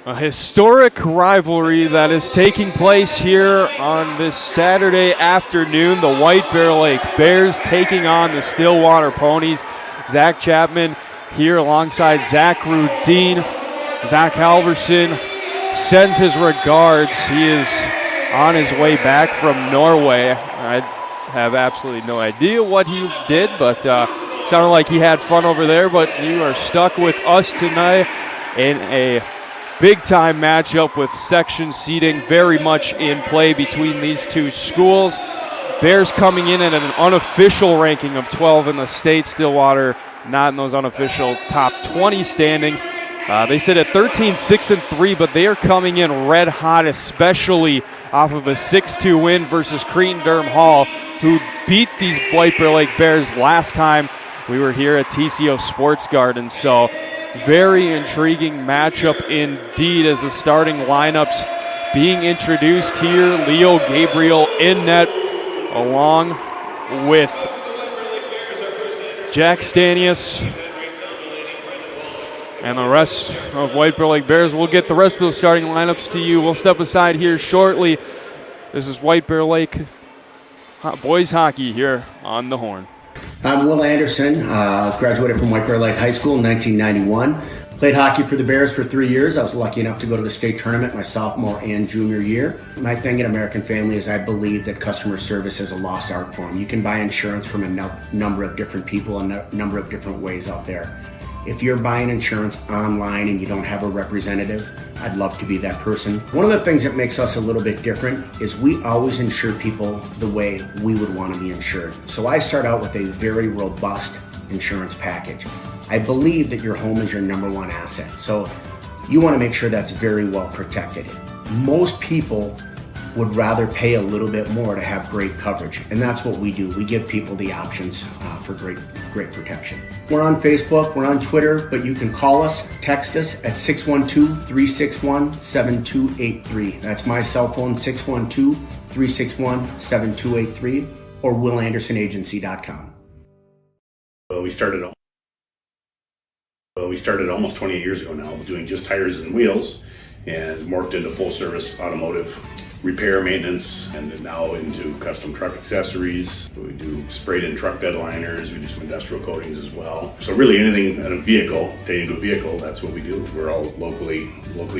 A historic rivalry that is taking place here on this Saturday afternoon. The White Bear Lake Bears taking on the Stillwater Ponies. Zach Chapman here alongside Zach Rudine. Zach Halverson sends his regards. He is on his way back from Norway. I have absolutely no idea what he did, but sounded like he had fun over there. But you are stuck with us tonight in a big-time matchup with section seating very much in play between these two schools. Bears coming in at an unofficial ranking of 12 in the state. Stillwater not in those unofficial top 20 standings. They sit at 13-6-3, but they are coming in red hot, especially off of a 6-2 win versus Cretin-Derham Hall, who beat these White Bear Lake Bears last time we were here at TCO Sports Garden. So very intriguing matchup indeed as the starting lineups being introduced here. Leo Gabriel in net along with Jack Stanius and the rest of White Bear Lake Bears. We'll get the rest of those starting lineups to you. We'll step aside here shortly. This is White Bear Lake boys hockey here on the Horn. I'm Will Anderson. I was graduated from White Bear Lake High School in 1991. Played hockey for the Bears for 3 years. I was lucky enough to go to the state tournament my sophomore and junior year. My thing in American Family is I believe that customer service is a lost art form. You can buy insurance from a number of different people and a number of different ways out there. If you're buying insurance online and you don't have a representative, I'd love to be that person. One of the things that makes us a little bit different is we always insure people the way we would want to be insured. So I start out with a very robust insurance package. I believe that your home is your number one asset. So you want to make sure that's very well protected. Most people would rather pay a little bit more to have great coverage. And that's what we do. We give people the options for great protection. We're on Facebook, we're on Twitter, but you can call us, text us at 612-361-7283. That's my cell phone, 612-361-7283, or WillAndersonAgency.com. We started almost 28 years ago now, doing just tires and wheels, and morphed into full service automotive repair, maintenance, and then now into custom truck accessories. We do sprayed in truck bed liners, we do some industrial coatings as well. So really anything in a vehicle, pertaining to a vehicle, that's what we do. We're all locally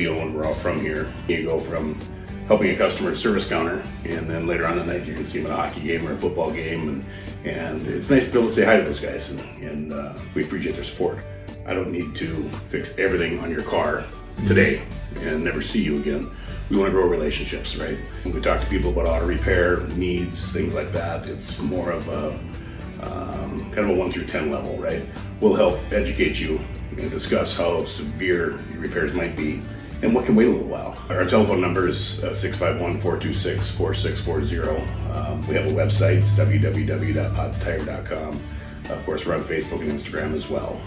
owned, we're all from here. You go from helping a customer at service counter, and then later on in the night you can see them at a hockey game or a football game, and it's nice to be able to say hi to those guys, and we appreciate their support. I don't need to fix everything on your car today and never see you again. We want to grow relationships, right? When we talk to people about auto repair needs, things like that, it's more of a kind of a 1 through 10 level, right? We'll help educate you and discuss how severe your repairs might be and what can wait a little while. Our telephone number is 651-426-4640. We have a website, it's www.potstire.com. Of course, we're on Facebook and Instagram as well.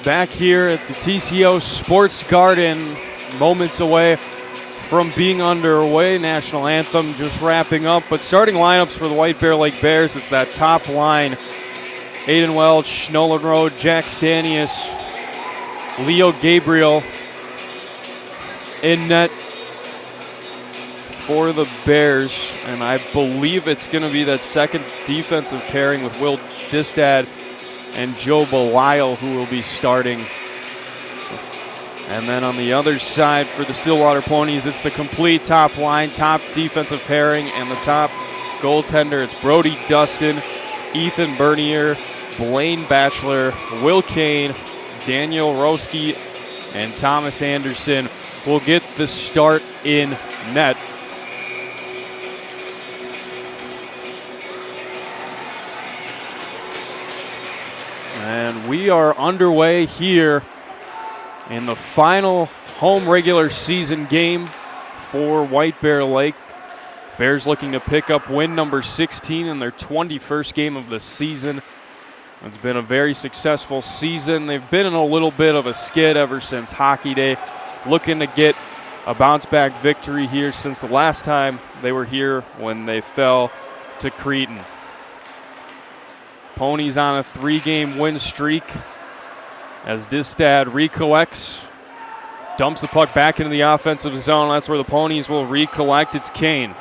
Back here at the TCO Sports Garden, moments away from being underway. National anthem just wrapping up, but starting lineups for the White Bear Lake Bears, it's that top line. Aiden Welch, Nolan Rowe, Jack Stanius, Leo Gabriel in net for the Bears, and I believe it's going to be that second defensive pairing with Will Distad and Joe Belisle who will be starting. And then on the other side for the Stillwater Ponies, it's the complete top line, top defensive pairing, and the top goaltender. It's Brody Dustin, Ethan Bernier, Blaine Batchelor, Will Kane, Daniel Roski, and Thomas Anderson will get the start in net. And we are underway here in the final home regular season game for White Bear Lake. Bears looking to pick up win number 16 in their 21st game of the season. It's been a very successful season. They've been in a little bit of a skid ever since Hockey Day, looking to get a bounce-back victory here since the last time they were here when they fell to Cretin. Ponies on a 3-game win streak. As Distad recollects, dumps the puck back into the offensive zone. That's where the Ponies will recollect. It's Kane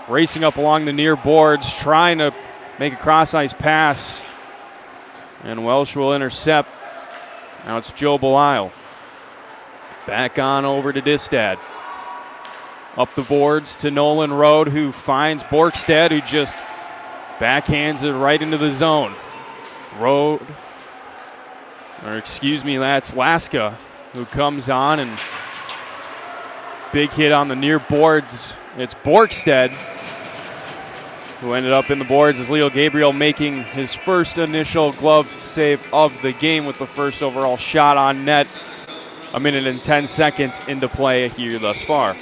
racing up along the near boards, trying to make a cross-ice pass. And Welsh will intercept. Now it's Joe Belisle. Back on over to Distad. Up the boards to Nolan Road, who finds Borkstad, who just backhands it right into the zone. That's Laska, who comes on, and big hit on the near boards. It's Borkstad who ended up in the boards as Leo Gabriel making his first initial glove save of the game with the first overall shot on net. 1 minute and 10 seconds into play here thus far.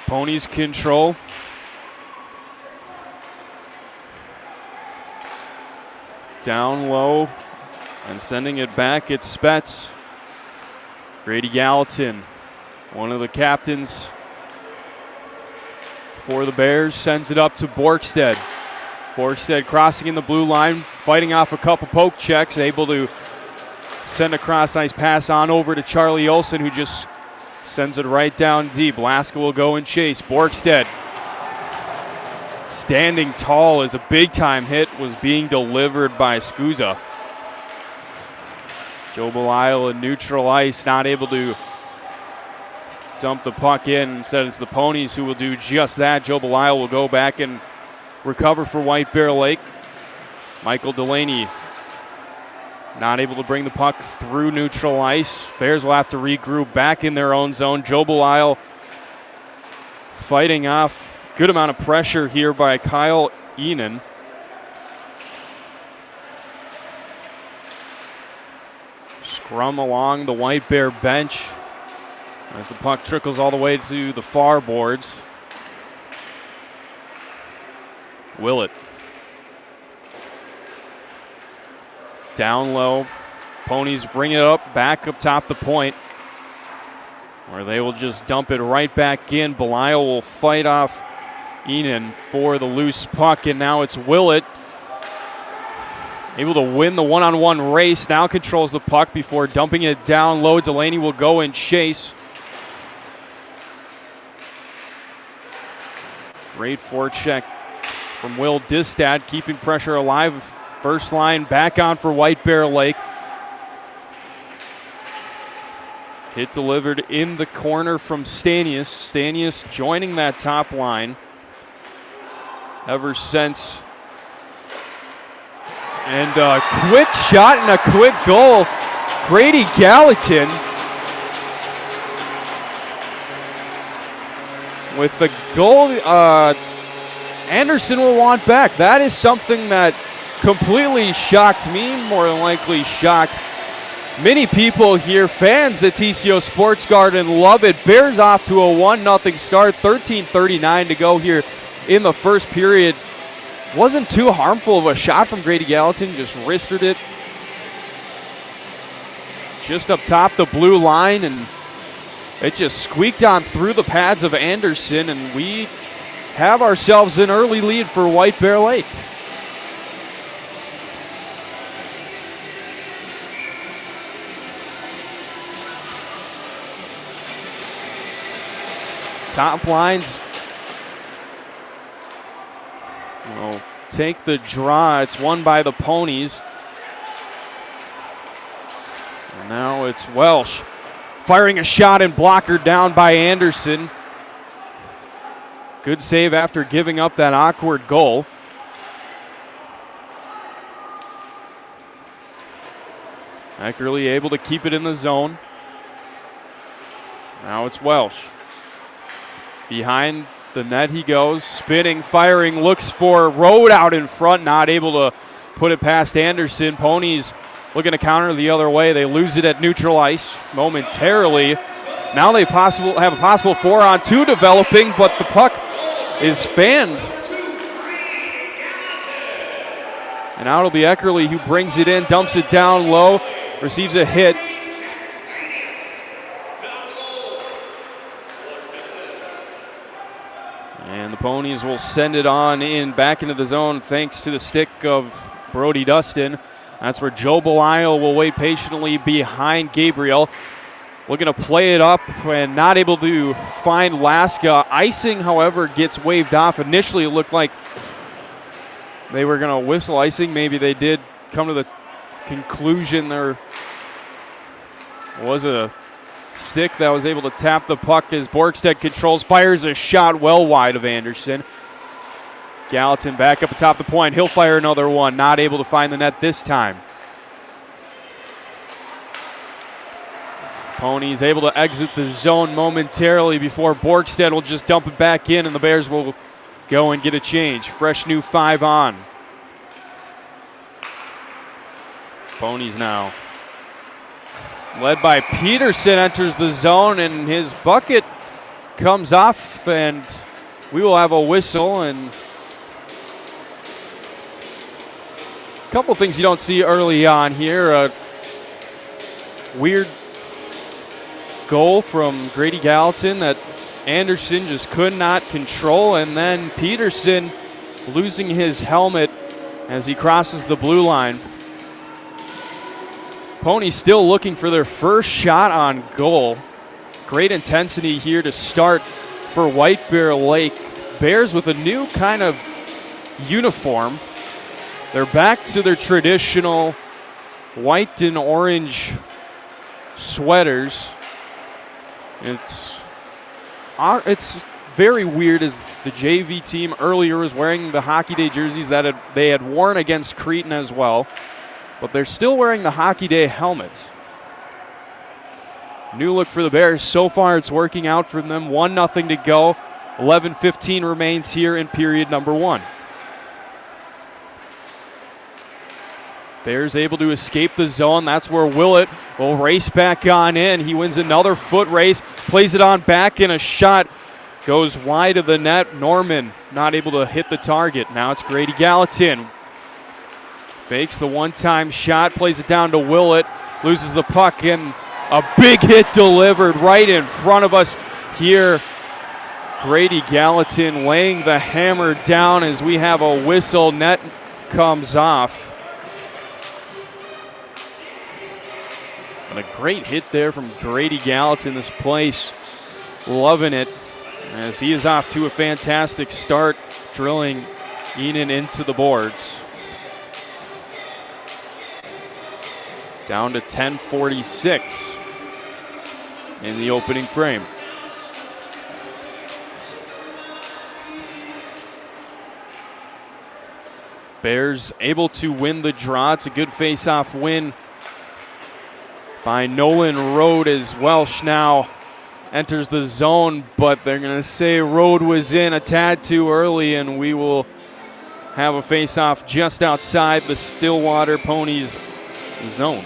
Ponies control. Down low and sending it back. It's Spets. Grady Gallatin, one of the captains for the Bears, sends it up to Borkstad. Borkstad crossing in the blue line, fighting off a couple poke checks, able to send a cross-ice pass on over to Charlie Olsen, who just sends it right down deep. Laska will go and chase. Borkstad standing tall as a big-time hit was being delivered by Scusa. Joe Belisle in neutral ice, not able to dump the puck in. Instead, it's the Ponies who will do just that. Joe Belisle will go back and recover for White Bear Lake. Michael Delaney not able to bring the puck through neutral ice. Bears will have to regroup back in their own zone. Joe Belisle fighting off good amount of pressure here by Kyle Enan. Scrum along the White Bear bench as the puck trickles all the way to the far boards. Willett. Down low. Ponies bring it up, back up top the point, where they will just dump it right back in. Belisle will fight off Enan for the loose puck, and now it's Willett able to win the one-on-one race. Now controls the puck before dumping it down low. Delaney will go and chase. Great forecheck from Will Distad, keeping pressure alive. First line back on for White Bear Lake. Hit delivered in the corner from Stanius. Stanius joining that top line ever since. And a quick shot and a quick goal. Grady Gallatin with the goal. Anderson will want back. That is something that completely shocked me, more than likely shocked many people here. Fans at TCO Sports Garden love it. Bears off to a 1-0 start, 13:39 to go here in the first period. Wasn't too harmful of a shot from Grady Gallatin, just wristed it just up top the blue line, and it just squeaked on through the pads of Anderson, and we have ourselves an early lead for White Bear Lake. Top lines will take the draw. It's won by the Ponies. And now it's Welsh firing a shot and blocker down by Anderson. Good save after giving up that awkward goal. Eckerly able to keep it in the zone. Now it's Welsh. Behind the net he goes, spinning, firing, looks for Road out in front, not able to put it past Anderson. Ponies looking to counter the other way. They lose it at neutral ice momentarily. Now they have a possible 4-on-2 developing, but the puck is fanned. And now it'll be Eckerly who brings it in, dumps it down low, receives a hit. Ponies will send it on in back into the zone thanks to the stick of Brody Dustin. That's where Joe Belisle will wait patiently behind Gabriel. Looking to play it up and not able to find Laska. Icing, however, gets waved off. Initially, it looked like they were going to whistle icing. Maybe they did come to the conclusion there was a stick that was able to tap the puck as Borgstead controls, fires a shot well wide of Anderson. Gallatin back up atop the point. He'll fire another one. Not able to find the net this time. Ponies able to exit the zone momentarily before Borgstead will just dump it back in, and the Bears will go and get a change. Fresh new 5 on. Ponies now. Led by Peterson, enters the zone, and his bucket comes off, and we will have a whistle. And a couple things you don't see early on here. A weird goal from Grady Gallatin that Anderson just could not control, and then Peterson losing his helmet as he crosses the blue line. Ponies still looking for their first shot on goal. Great intensity here to start for White Bear Lake. Bears with a new kind of uniform. They're back to their traditional white and orange sweaters. It's very weird as the JV team earlier was wearing the Hockey Day jerseys that they had worn against Cretin as well, but they're still wearing the Hockey Day helmets. New look for the Bears. So far it's working out for them. 1-0 to go. 11:15 remains here in period number 1. Bears able to escape the zone. That's where Willett will race back on in. He wins another foot race, plays it on back, and a shot goes wide of the net. Norman not able to hit the target. Now it's Grady Gallatin. Fakes the one-time shot, plays it down to Willett, loses the puck, and a big hit delivered right in front of us here. Grady Gallatin laying the hammer down as we have a whistle. Net comes off. And a great hit there from Grady Gallatin. This place loving it as he is off to a fantastic start, drilling Enon into the boards. Down to 10:46 in the opening frame. Bears able to win the draw. It's a good face-off win by Nolan Rode as Welsh now enters the zone, but they're going to say Rode was in a tad too early, and we will have a face-off just outside the Stillwater Ponies zone.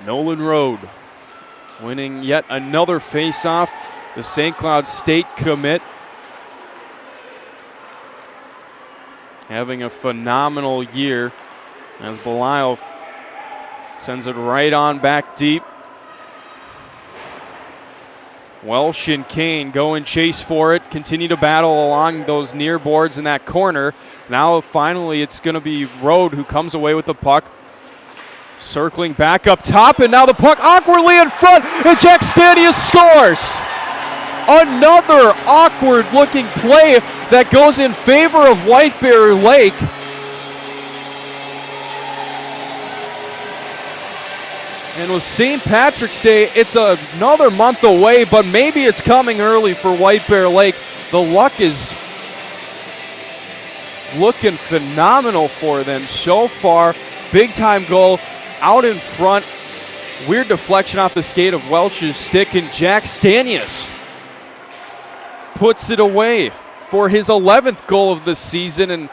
Nolan Rode winning yet another face-off. The St. Cloud State commit having a phenomenal year as Belisle sends it right on back deep. Welsh and Kane go and chase for it, continue to battle along those near boards in that corner. Now finally it's going to be Rode who comes away with the puck. Circling back up top, and now the puck awkwardly in front, and Jack Stanius scores! Another awkward-looking play that goes in favor of White Bear Lake. And with St. Patrick's Day, it's another month away, but maybe it's coming early for White Bear Lake. The luck is looking phenomenal for them so far. Big-time goal out in front. Weird deflection off the skate of Welch's stick, and Jack Stanius puts it away for his 11th goal of the season, and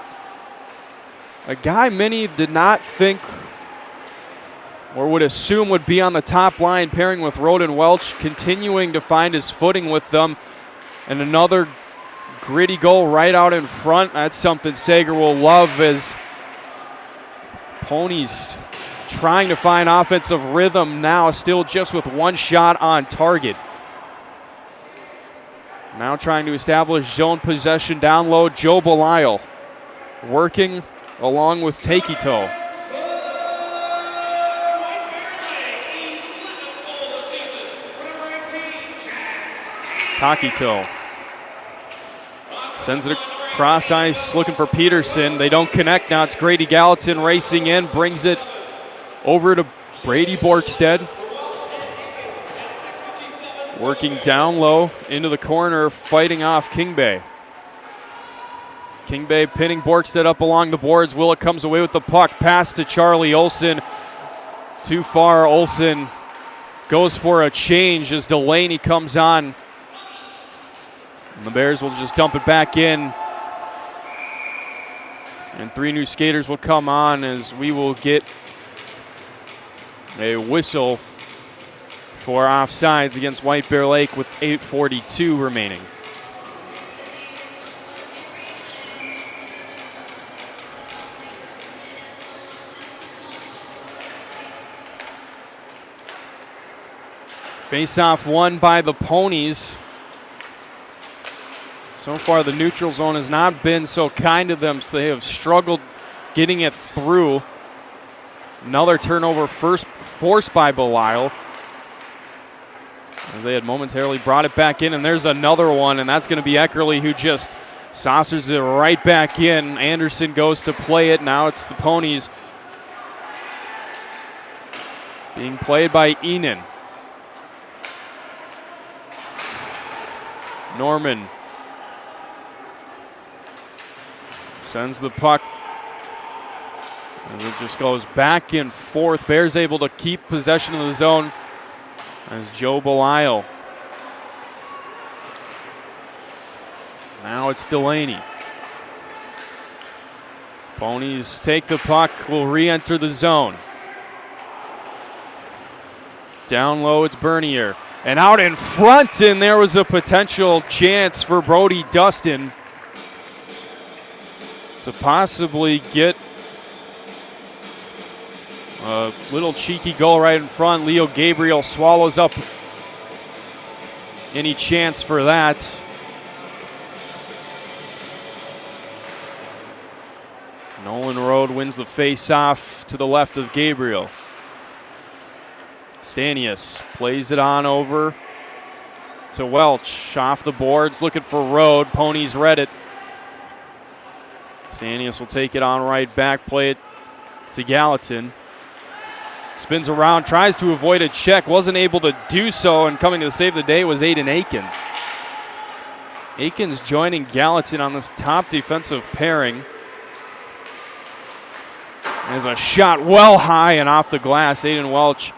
a guy many did not think or would assume would be on the top line, pairing with Rode and Welch, continuing to find his footing with them. And another gritty goal right out in front. That's something Sager will love as Ponies trying to find offensive rhythm now, still just with one shot on target. Now trying to establish zone possession down low. Joe Belisle working along with Takito. Takito sends it across ice, looking for Peterson. They don't connect now. It's Grady Gallatin racing in, brings it over to Brady Borkstead. Working down low into the corner, fighting off Kingbay. Kingbay pinning Borkstead up along the boards. Willett comes away with the puck. Pass to Charlie Olson. Too far. Olson goes for a change as Delaney comes on. And the Bears will just dump it back in. And 3 new skaters will come on as we will get a whistle for offsides against White Bear Lake with 8:42 remaining. Face-off won by the Ponies. So far, the neutral zone has not been so kind to them, so they have struggled getting it through. Another turnover first forced by Belisle, as they had momentarily brought it back in, and there's another one, and that's going to be Eckerly, who just saucers it right back in. Anderson goes to play it. Now it's the Ponies being played by Enan. Norman sends the puck, and it just goes back and forth. Bears able to keep possession of the zone as Joe Belisle. Now it's Delaney. Ponies take the puck, will re-enter the zone. Down low, it's Bernier. And out in front, and there was a potential chance for Brody Dustin to possibly get a little cheeky goal right in front. Leo Gabriel swallows up any chance for that. Nolan Road wins the face-off to the left of Gabriel. Stanius plays it on over to Welch. Off the boards, looking for Road. Ponies read it. Stanius will take it on right back, play it to Gallatin. Spins around, tries to avoid a check, wasn't able to do so, and coming to the save of the day was Aiden Akins. Akins joining Gallatin on this top defensive pairing. There's a shot well high and off the glass. Aiden Welch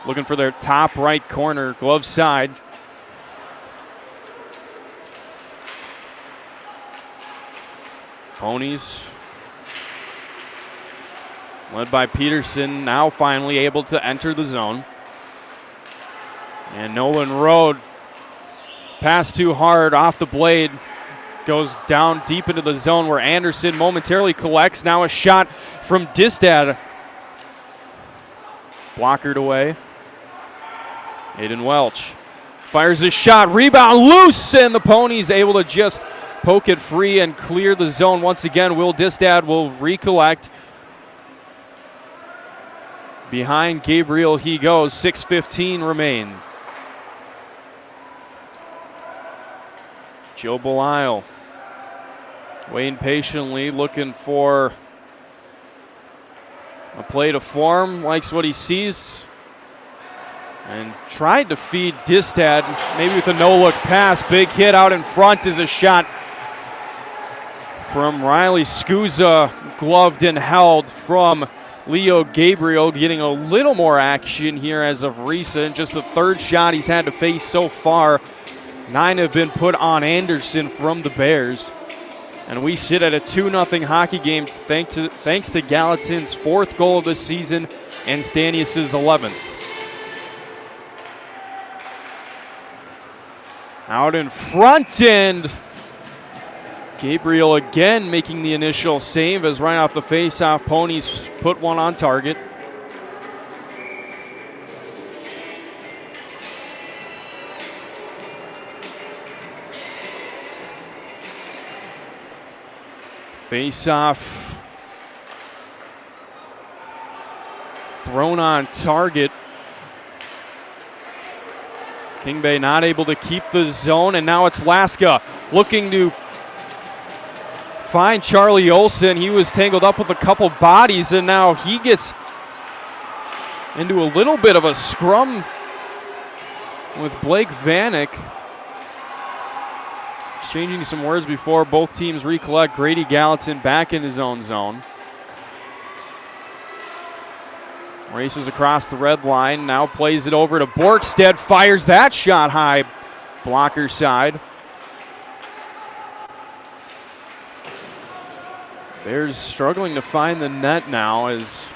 looking for their top right corner, glove side. Ponies led by Peterson, now finally able to enter the zone. And Nolan Road, pass too hard, off the blade, goes down deep into the zone where Anderson momentarily collects. Now a shot from Distad. Blockered away. Aiden Welch fires a shot, rebound loose, and the Ponies able to just poke it free and clear the zone. Once again, Will Distad will recollect. Behind Gabriel he goes, 6:15 remain. Joe Belisle waiting patiently, looking for a play to form, likes what he sees, and tried to feed Distad, maybe with a no-look pass. Big hit out in front is a shot from Riley Scusa, gloved and held from Leo Gabriel, getting a little more action here as of recent. Just the third shot he's had to face so far. 9 have been put on Anderson from the Bears. And we sit at a 2-0 hockey game thanks to Gallatin's 4th goal of the season and Stanius' 11th. Out in front, and Gabriel again making the initial save as right off the face-off, Ponies put one on target. Face-off thrown on target. King Bay not able to keep the zone, and now it's Laska looking to find Charlie Olson. He was tangled up with a couple bodies, and now he gets into a little bit of a scrum with Blake Vanek. Exchanging some words before both teams recollect. Grady Gallatin back in his own zone. Races across the red line, now plays it over to Borkstead, fires that shot high, blocker side. Bears struggling to find the net now as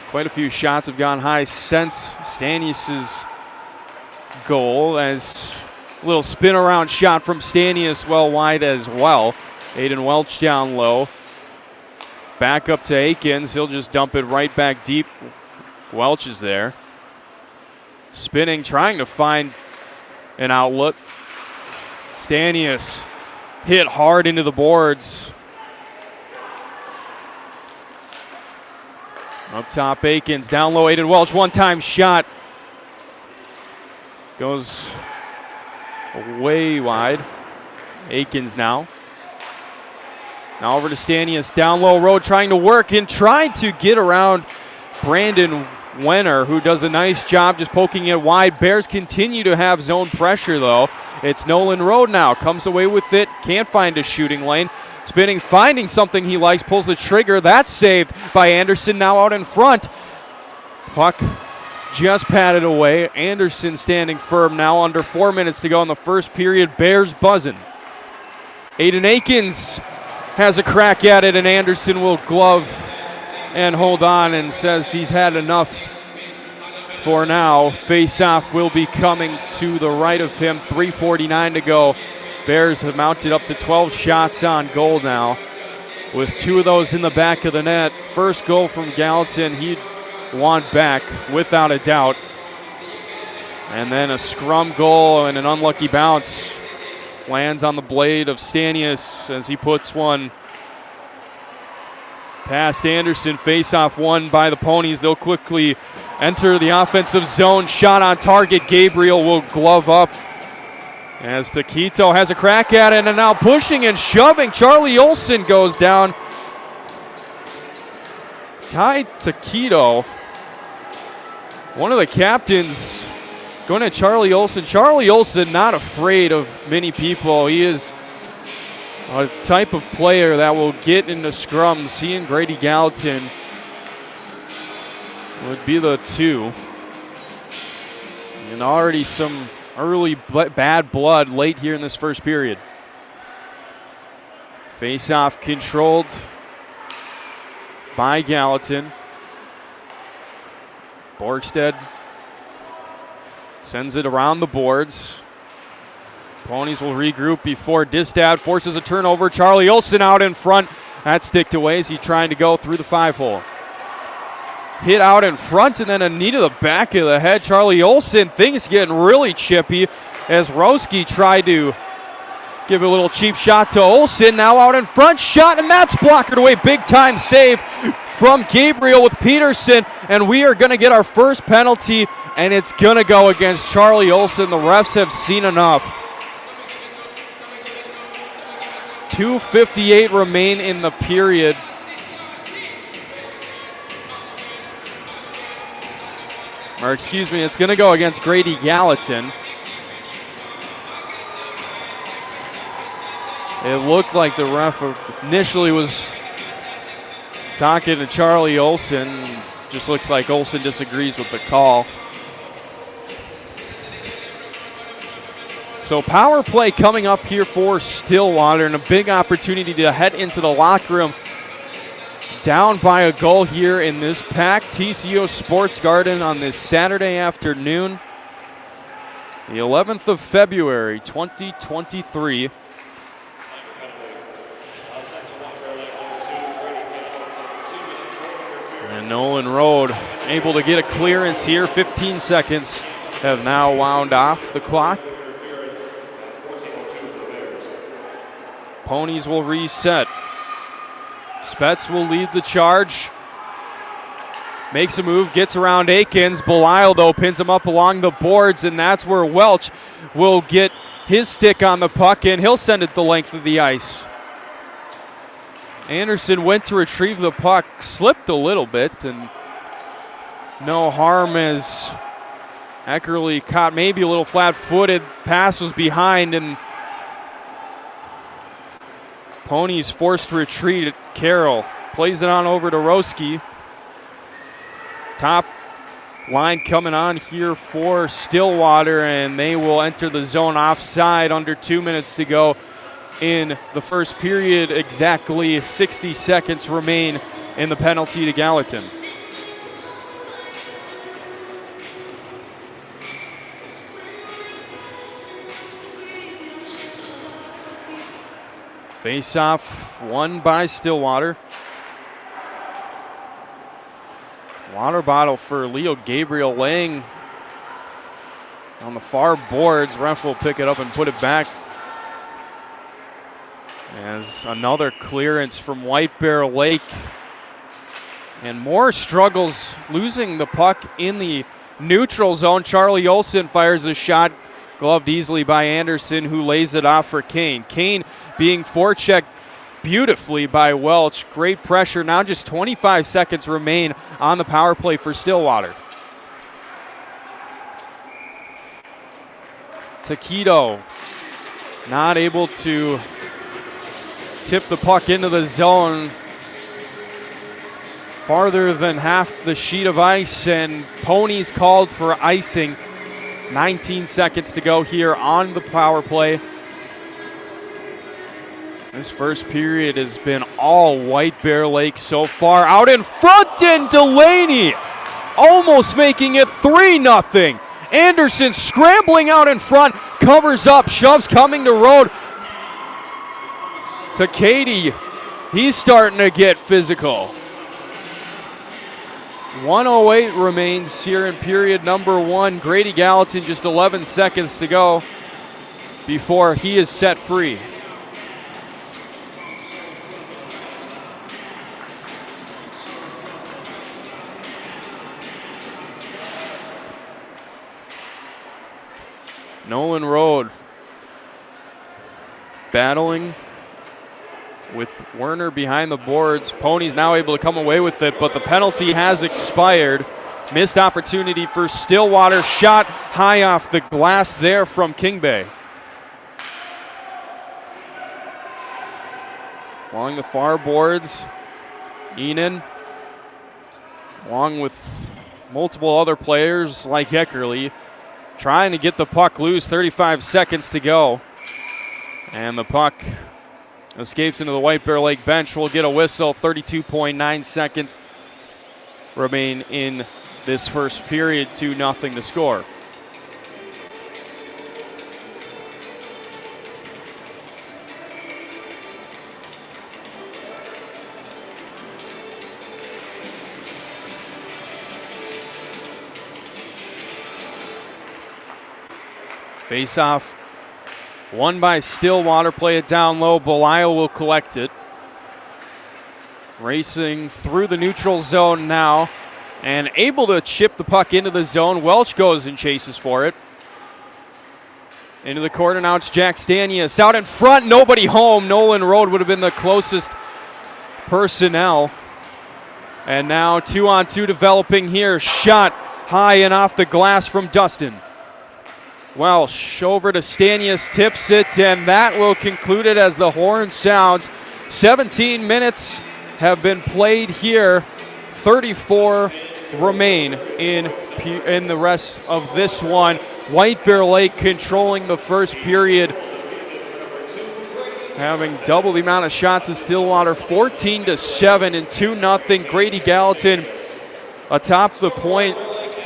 quite a few shots have gone high since Stanius' goal, as a little spin around shot from Stanius well wide as well. Aiden Welch down low. Back up to Akins, he'll just dump it right back deep. Welch is there. Spinning, trying to find an outlet. Stanius hit hard into the boards. Up top, Akins, down low, Aiden Welch, one-time shot. Goes way wide. Akins now. Now over to Stanius, down low road, trying to work and trying to get around Brandon Wenner, who does a nice job just poking it wide. Bears continue to have zone pressure, though. It's Nolan Road now. Comes away with it. Can't find a shooting lane. Spinning, finding something he likes. Pulls the trigger. That's saved by Anderson, now out in front. Puck just patted away. Anderson standing firm now. Under 4 minutes to go in the first period. Bears buzzing. Aiden Akins has a crack at it, and Anderson will glove and hold on and says he's had enough for now. Face-off will be coming to the right of him. 3:49 to go. Bears have mounted up to 12 shots on goal now, with 2 of those in the back of the net. First goal from Gallatin, he'd want back without a doubt. And then a scrum goal and an unlucky bounce lands on the blade of Stanius as he puts one past Anderson. Face-off won by the Ponies. They'll quickly enter the offensive zone. Shot on target. Gabriel will glove up as Taquito has a crack at it, and now pushing and shoving. Charlie Olson goes down. Ty Taquito, one of the captains, going at Charlie Olson. Charlie Olson not afraid of many people. He is a type of player that will get into scrums. He and Grady Gallatin would be the two. And already some early bad blood late here in this first period. Face-off controlled by Gallatin. Borkstead sends it around the boards. Ponies will regroup before Distad forces a turnover. Charlie Olson out in front. That sticked away as he trying to go through the 5-hole. Hit out in front and then a knee to the back of the head. Charlie Olson, things getting really chippy as Roski tried to give a little cheap shot to Olson. Now out in front, shot, and that's blocked away. Big time save from Gabriel with Peterson, and we are going to get our first penalty, and it's going to go against Charlie Olson. The refs have seen enough. 2:58 remain in the period. Or excuse me, it's going to go against Grady Gallatin. It looked like the ref initially was talking to Charlie Olson. Just looks like Olson disagrees with the call. So power play coming up here for Stillwater, and a big opportunity to head into the locker room down by a goal here in this packed TCO Sports Garden on this Saturday afternoon, the 11th of February, 2023. And Nolan Road able to get a clearance here. 15 seconds have now wound off the clock. Ponies will reset. Spets will lead the charge. Makes a move, gets around Akins. Belial, though, pins him up along the boards, and that's where Welch will get his stick on the puck, and he'll send it the length of the ice. Anderson went to retrieve the puck, slipped a little bit, and no harm as Eckerly caught maybe a little flat-footed. Pass was behind, and Ponies forced to retreat. Carroll plays it on over to Roski. Top line coming on here for Stillwater, and they will enter the zone offside. Under 2 minutes to go in the first period. Exactly 60 seconds remain in the penalty to Gallatin. Face-off won by Stillwater. Water bottle for Leo Gabriel laying on the far boards. Ref will pick it up and put it back. As another clearance from White Bear Lake. And more struggles losing the puck in the neutral zone. Charlie Olsen fires a shot, gloved easily by Anderson, who lays it off for Kane. Kane being forechecked beautifully by Welch. Great pressure. Now just 25 seconds remain on the power play for Stillwater. Taquito not able to tip the puck into the zone. Farther than half the sheet of ice, and Ponies called for icing. 19 seconds to go here on the power play. This first period has been all White Bear Lake so far. Out in front, and Delaney almost making it 3-0. Anderson scrambling out in front, covers up, shoves coming to road. To Katie, he's starting to get physical. 1:08 remains here in period number 1. Grady Gallatin just 11 seconds to go before he is set free. Nolan Road battling with Werner behind the boards. Ponies now able to come away with it, but the penalty has expired. Missed opportunity for Stillwater. Shot high off the glass there from King Bay. Along the far boards, Enan, along with multiple other players like Eckerly, trying to get the puck loose. 35 seconds to go. And the puck escapes into the White Bear Lake bench. We'll get a whistle. 32.9 seconds remain in this first period. 2-0 to score. Face-off won by Stillwater. Play it down low. Belial will collect it. Racing through the neutral zone now and able to chip the puck into the zone. Welch goes and chases for it. Into the corner now, it's Jack Stanius. Out in front, nobody home. Nolan Road would have been the closest personnel. And now 2-on-2 developing here. Shot high and off the glass from Dustin. Welsh over to Stanius, tips it, and that will conclude it as the horn sounds. 17 minutes have been played here. 34 remain in the rest of this one. White Bear Lake controlling the first period, having double the amount of shots as Stillwater. 14-7 and 2-0. Grady Gallatin atop the point.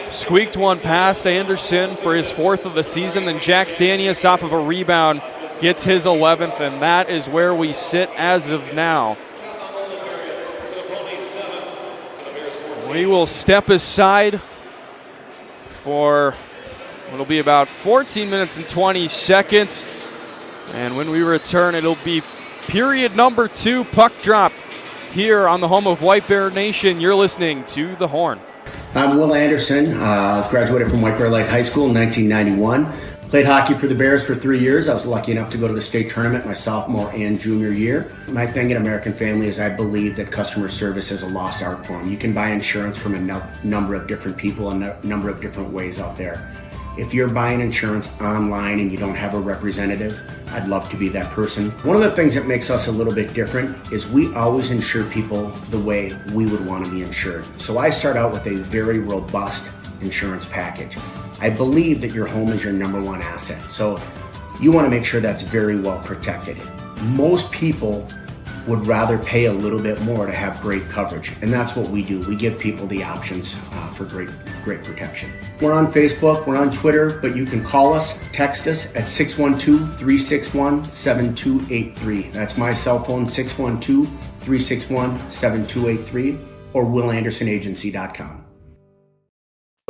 Squeaked one past Anderson for his 4th of the season. Then Jack Stanius off of a rebound gets his 11th, and that is where we sit as of now. We will step aside for what'll be about 14 minutes and 20 seconds. And when we return, it'll be period number 2, puck drop here on the home of White Bear Nation. You're listening to The Horn. I'm Will Anderson. Graduated from White Bear Lake High School in 1991. Played hockey for the Bears for 3 years. I was lucky enough to go to the state tournament my sophomore and junior year. My thing at American Family is I believe that customer service is a lost art form. You can buy insurance from a number of different people and a number of different ways out there. If you're buying insurance online and you don't have a representative, I'd love to be that person. One of the things that makes us a little bit different is we always insure people the way we would want to be insured. So I start out with a very robust insurance package. I believe that your home is your number one asset. So you want to make sure that's very well protected. Most people would rather pay a little bit more to have great coverage. And that's what we do. We give people the options for great protection. We're on Facebook, we're on Twitter, but you can call us, text us at 612-361-7283. That's my cell phone, 612-361-7283, or willandersonagency.com.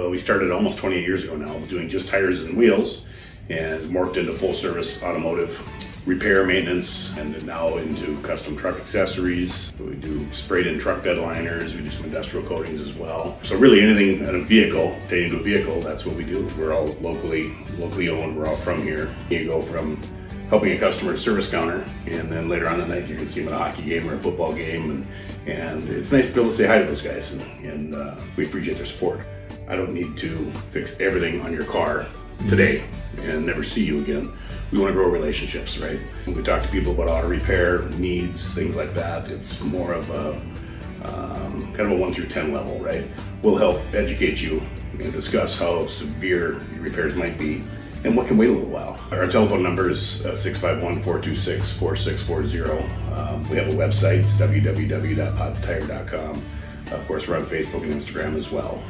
We started almost 28 years ago now, doing just tires and wheels, and morphed into full service automotive repair, maintenance, and now into custom truck accessories. We do sprayed in truck bed liners, we do some industrial coatings as well. So really anything in a vehicle, pertaining to a vehicle, that's what we do. We're all locally owned, we're all from here. You go from helping a customer at service counter, and then later on in the night you can see them at a hockey game or a football game, and it's nice to be able to say hi to those guys, and we appreciate their support. I don't need to fix everything on your car today and never see you again. We want to grow relationships, right? When we talk to people about auto repair needs, things like that, it's more of a kind of a 1 through 10 level, right? We'll help educate you and discuss how severe your repairs might be and what can wait a little while. Our telephone number is 651-426-4640. We have a website, it's www.potstire.com. Of course, we're on Facebook and Instagram as well.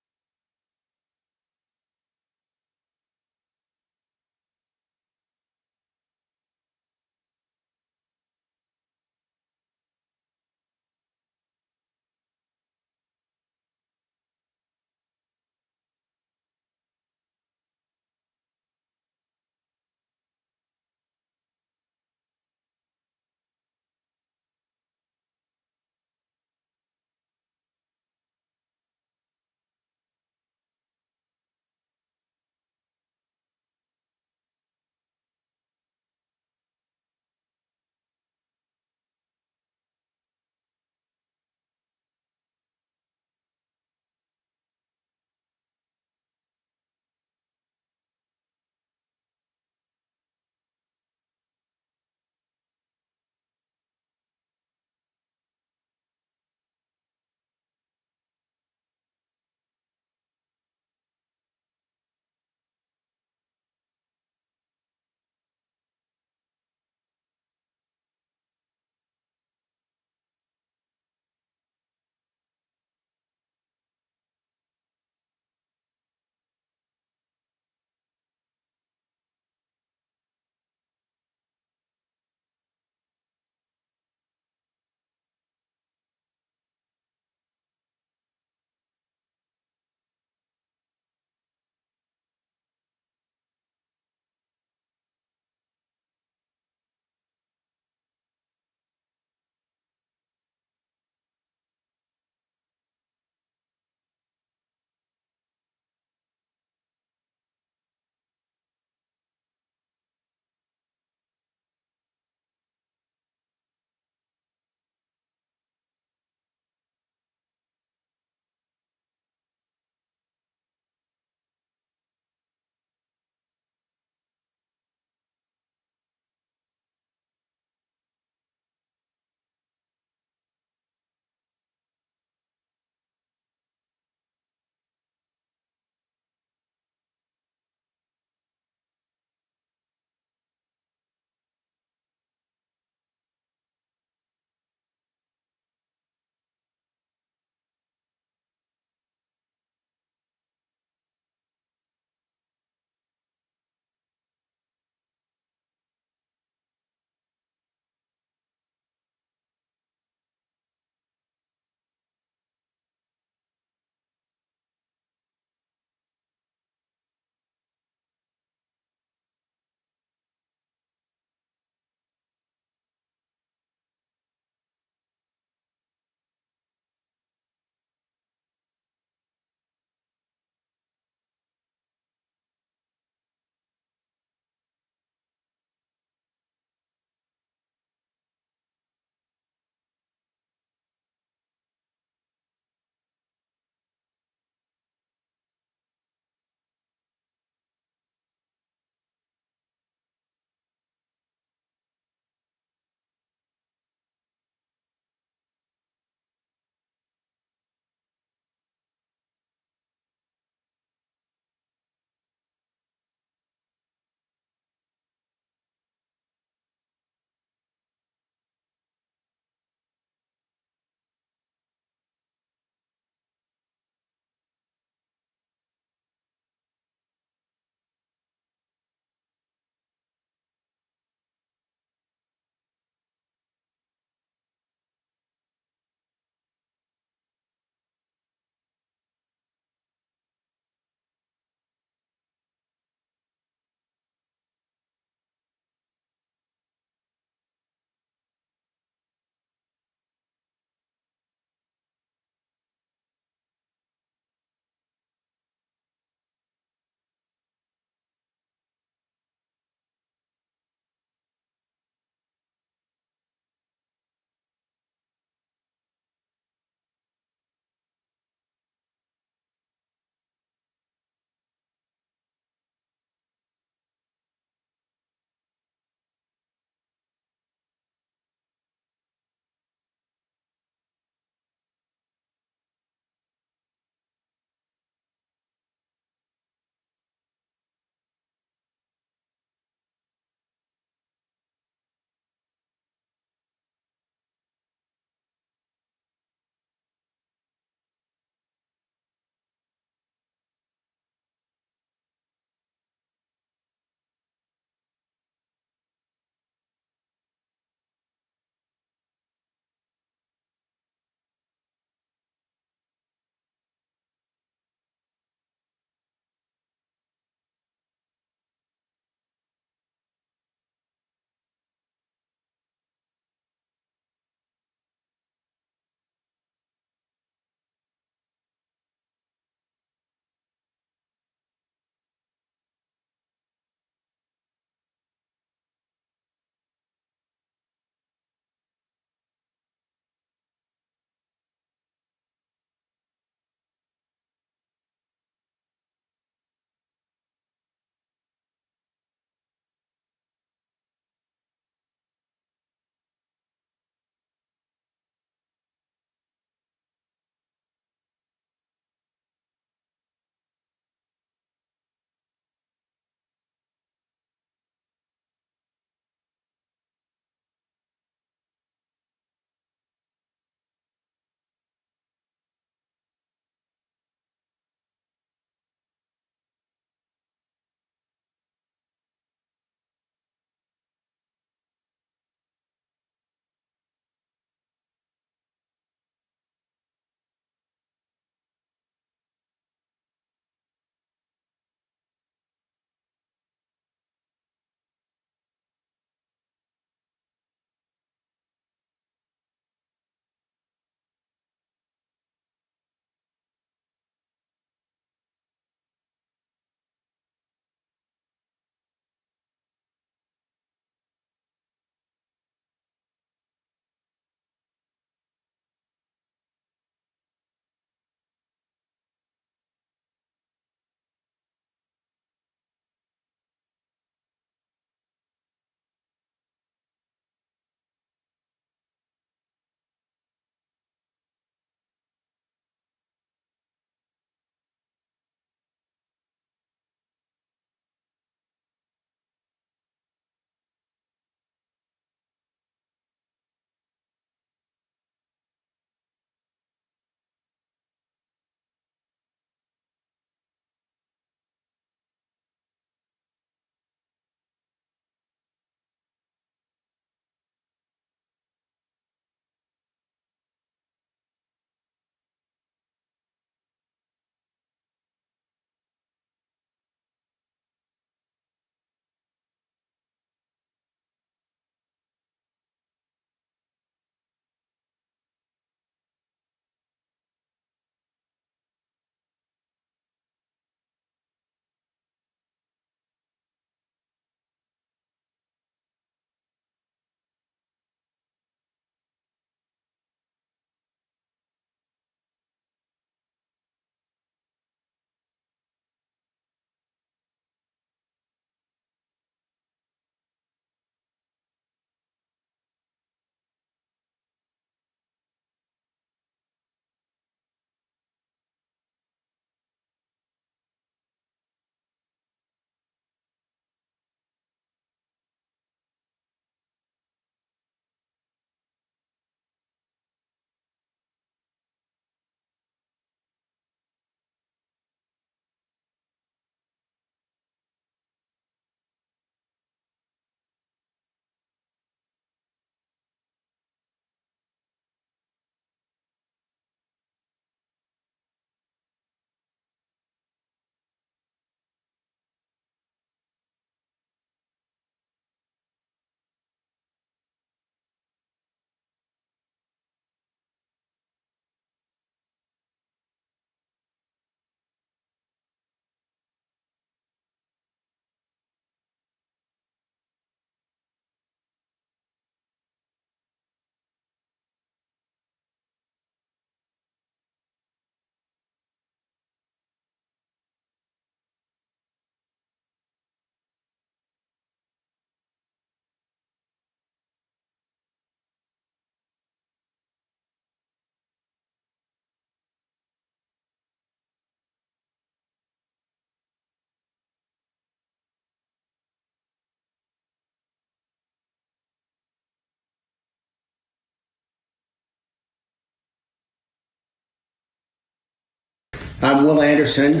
I'm Will Anderson.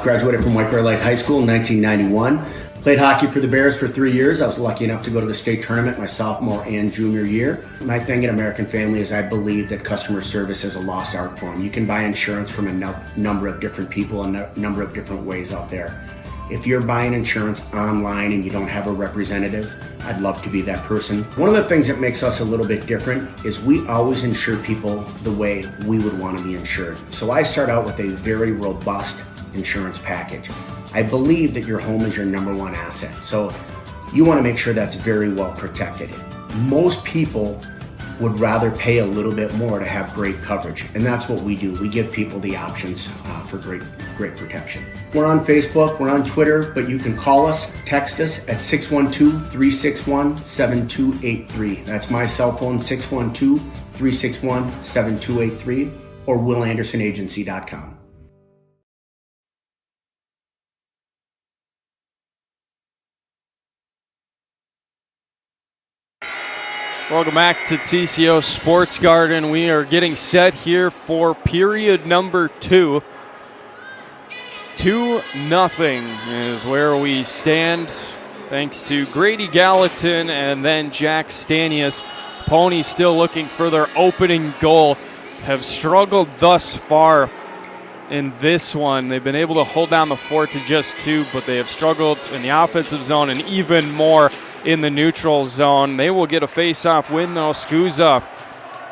Graduated from White Bear Lake High School in 1991. Played hockey for the Bears for 3 years. I was lucky enough to go to the state tournament my sophomore and junior year. My thing in American Family is I believe that customer service is a lost art form. You can buy insurance from a number of different people and a number of different ways out there. If you're buying insurance online and you don't have a representative, I'd love to be that person. One of the things that makes us a little bit different is we always insure people the way we would want to be insured. So I start out with a very robust insurance package. I believe that your home is your number one asset. So you want to make sure that's very well protected. Most people would rather pay a little bit more to have great coverage. And that's what we do. We give people the options for great protection. We're on Facebook, we're on Twitter, but you can call us, text us at 612-361-7283. That's my cell phone, 612-361-7283, or willandersonagency.com. Welcome back to TCO Sports Garden. We are getting set here for period number 2. 2-0 is where we stand, thanks to Grady Gallatin and then Jack Stanius. Ponies still looking for their opening goal. Have struggled thus far in this one. They've been able to hold down the fort to just 2, but they have struggled in the offensive zone and even more in the neutral zone. They will get a face-off win, though. Scusa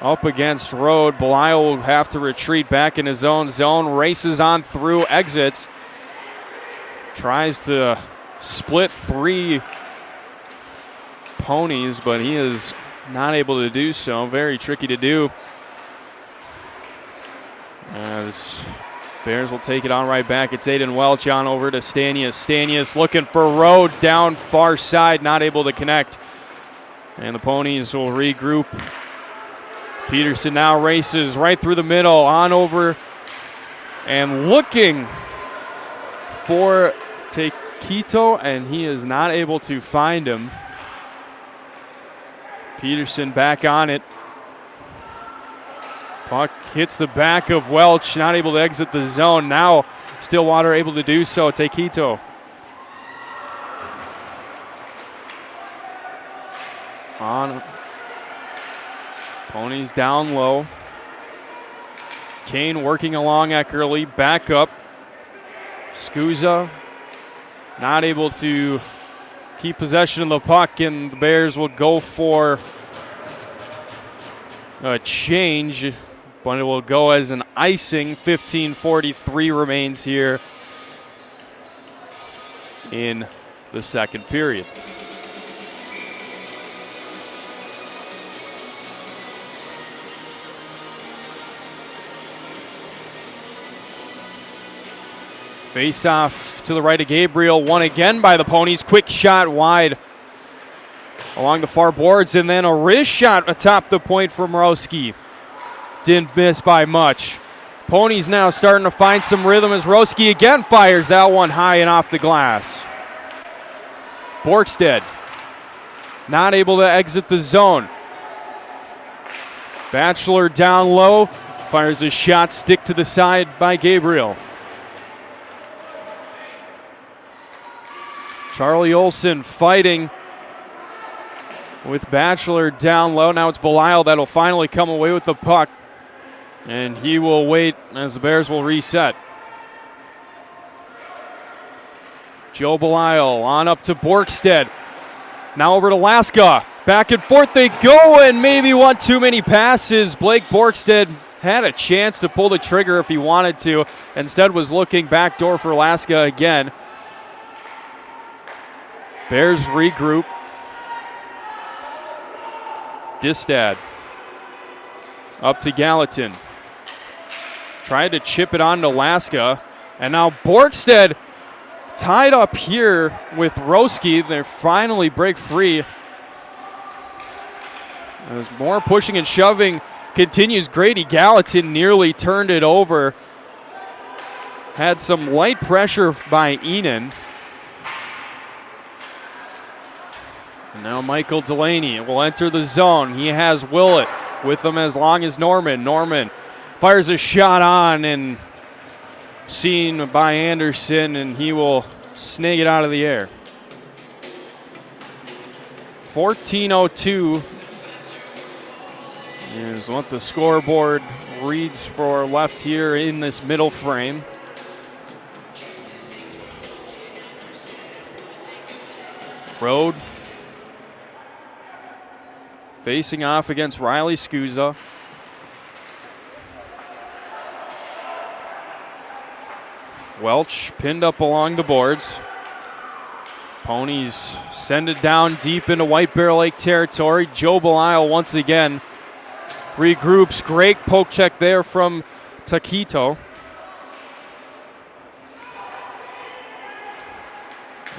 up against Road. Belial will have to retreat back in his own zone. Races on through, exits. Tries to split 3 Ponies, but he is not able to do so. Very tricky to do. As Bears will take it on right back. It's Aiden Welch on over to Stanius. Stanius looking for Road down far side, not able to connect. And the Ponies will regroup. Peterson now races right through the middle, on over and looking for Tequito, and he is not able to find him. Peterson back on it. Puck hits the back of Welch, not able to exit the zone. Now Stillwater able to do so. Tequito. On. Ponies down low. Kane working along Eckerly. Back up. Scusa not able to keep possession of the puck, and the Bears will go for a change, but it will go as an icing. 15:43 remains here in the second period. Face off to the right of Gabriel, won again by the Ponies. Quick shot wide along the far boards, and then a wrist shot atop the point from Roski. Didn't miss by much. Ponies now starting to find some rhythm as Roski again fires that one high and off the glass. Borkstead not able to exit the zone. Batchelor down low, fires a shot, stick to the side by Gabriel. Charlie Olson fighting with Batchelor down low. Now it's Belial that'll finally come away with the puck. And he will wait as the Bears will reset. Joe Belial on up to Borkstead. Now over to Laska. Back and forth they go, and maybe one too many passes. Blake Borkstead had a chance to pull the trigger if he wanted to. Instead was looking backdoor for Laska again. Bears regroup. Distad up to Gallatin. Tried to chip it on to Laska. And now Borkstead tied up here with Roski. They finally break free. As more pushing and shoving continues, Grady Gallatin nearly turned it over. Had some light pressure by Enan. And now Michael Delaney will enter the zone. He has Willett with him as long as Norman. Norman fires a shot on, and seen by Anderson, and he will snag it out of the air. 14:02 is what the scoreboard reads for left here in this middle frame. Road facing off against Riley Scusa. Welch pinned up along the boards. Ponies send it down deep into White Bear Lake territory. Joe Belisle once again regroups. Great poke check there from Taquito.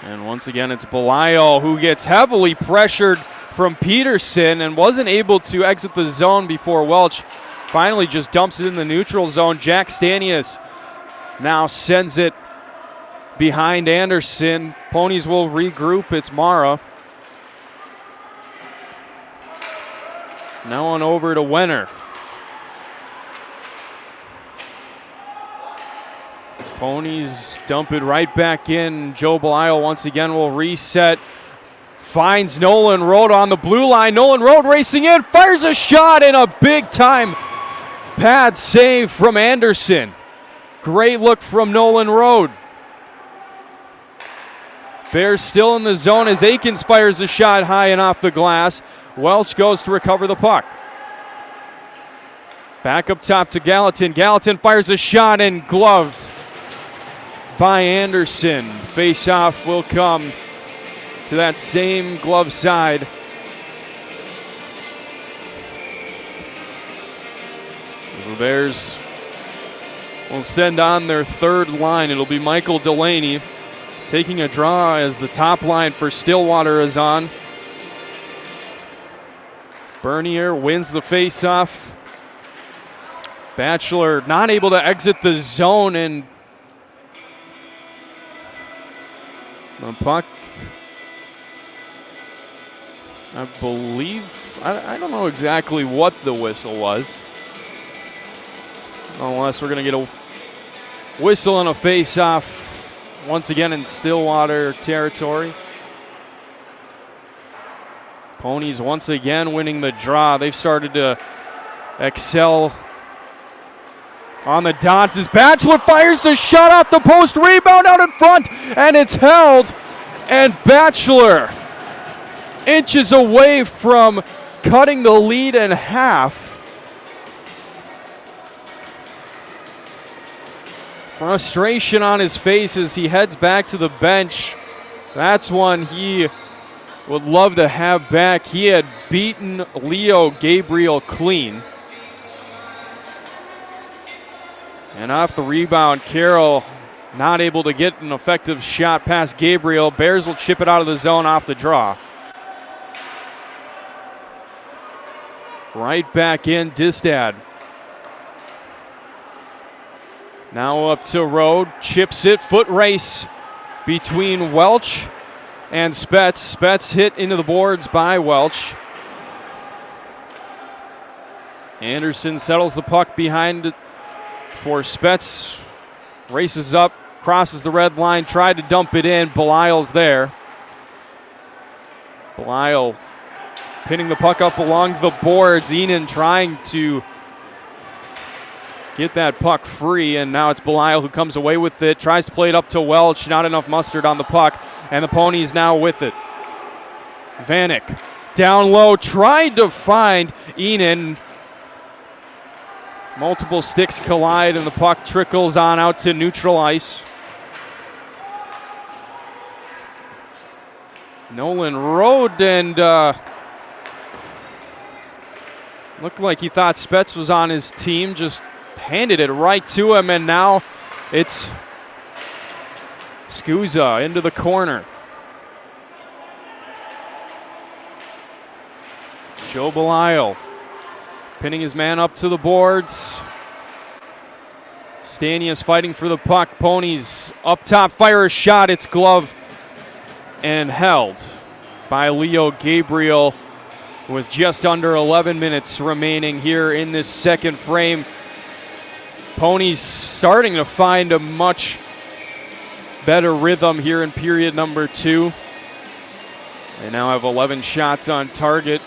And once again, it's Belisle who gets heavily pressured from Peterson and wasn't able to exit the zone before Welch finally just dumps it in the neutral zone. Jack Stanius now sends it behind Anderson. Ponies will regroup. It's Mara. Now on over to Wenner. Ponies dump it right back in. Joe Belisle once again will reset. Finds Nolan Road on the blue line. Nolan Road racing in. Fires a shot and a big time pad save from Anderson. Great look from Nolan Road. Bears still in the zone as Akins fires a shot high and off the glass. Welch goes to recover the puck. Back up top to Gallatin. Gallatin fires a shot and gloved by Anderson. Face-off will come to that same glove side. The Bears will send on their third line. It'll be Michael Delaney taking a draw as the top line for Stillwater is on. Bernier wins the face-off. Batchelor not able to exit the zone, and the puck, I believe, I don't know exactly what the whistle was. Unless we're going to get a whistle and a face-off once again in Stillwater territory. Ponies once again winning the draw. They've started to excel on the dots as Batchelor fires the shot off the post. Rebound out in front, and it's held. And Batchelor inches away from cutting the lead in half. Frustration on his face as he heads back to the bench. That's one he would love to have back. He had beaten Leo Gabriel clean. And off the rebound, Carroll not able to get an effective shot past Gabriel. Bears will chip it out of the zone off the draw. Right back in, Distad. Now up to Road, chips it, foot race between Welch and Spetz. Spetz hit into the boards by Welch. Anderson settles the puck behind for Spetz. Races up, crosses the red line, tried to dump it in. Belisle's there. Belisle pinning the puck up along the boards. Enan trying to get that puck free, and now it's Belisle who comes away with it. Tries to play it up to Welch. Not enough mustard on the puck, and the Ponies now with it. Vanek down low, tried to find Enan. Multiple sticks collide, and the puck trickles on out to neutral ice. Nolan Road, and looked like he thought Spetz was on his team, just handed it right to him, and now it's Scusa into the corner. Joe Belisle pinning his man up to the boards. Stanius fighting for the puck. Ponies up top, fire a shot. It's glove and held by Leo Gabriel with just under 11 minutes remaining here in this second frame. Ponies starting to find a much better rhythm here in period number 2. They now have 11 shots on target.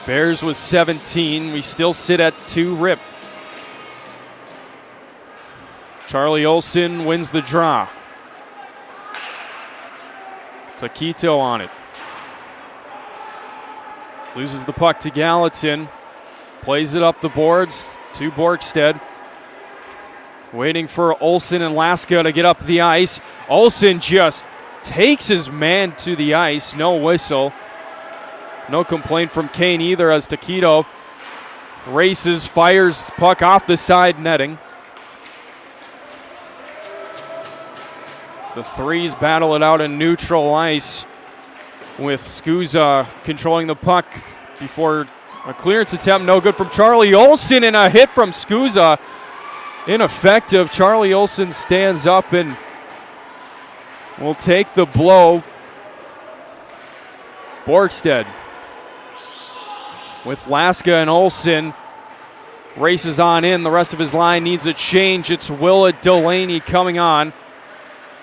Bears with 17. We still sit at 2 rip. Charlie Olson wins the draw. Taquito on it. Loses the puck to Gallatin. Plays it up the boards to Borkstead. Waiting for Olson and Laska to get up the ice. Olson just takes his man to the ice. No whistle. No complaint from Kane either as Taquito races, fires puck off the side netting. The Threes battle it out in neutral ice with Scusa controlling the puck before a clearance attempt. No good from Charlie Olson, and a hit from Scusa. Ineffective. Charlie Olson stands up and will take the blow. Borkstead with Laska and Olson races on in. The rest of his line needs a change. It's Willett Delaney coming on.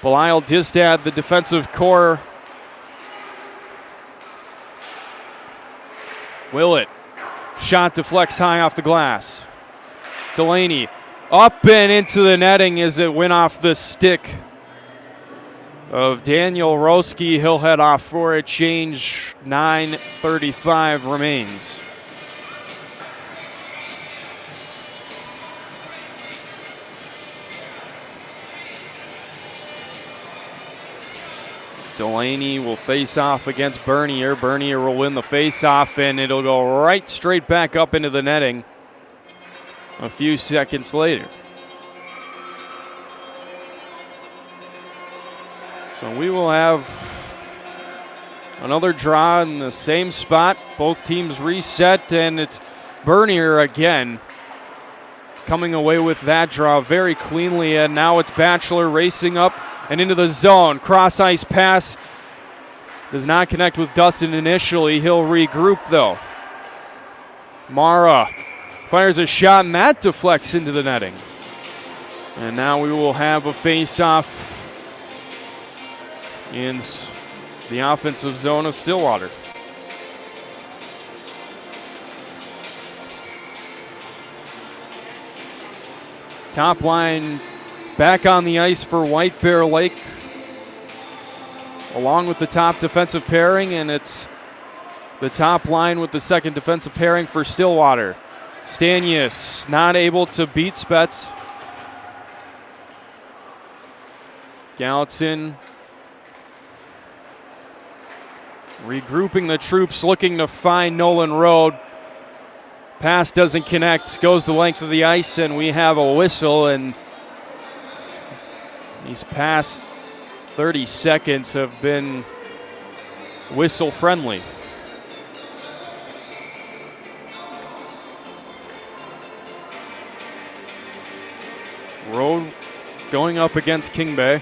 Belial Distad, the defensive core. Willett, shot deflects high off the glass. Delaney up and into the netting as it went off the stick of Daniel Roski. He'll head off for a change. 9:35 remains. Delaney will face off against Bernier. Bernier will win the face-off, and it'll go right straight back up into the netting a few seconds later. So we will have another draw in the same spot. Both teams reset, and it's Bernier again coming away with that draw very cleanly, and now it's Batchelor racing up and into the zone. Cross ice pass does not connect with Dustin initially. He'll regroup though. Mara fires a shot and that deflects into the netting. And now we will have a face-off in the offensive zone of Stillwater. Top line back on the ice for White Bear Lake, along with the top defensive pairing, and it's the top line with the second defensive pairing for Stillwater. Stanius not able to beat Spets. Gallatin regrouping the troops, looking to find Nolan Road. Pass doesn't connect, goes the length of the ice, and we have a whistle, and these past 30 seconds have been whistle friendly. Road going up against King Bay.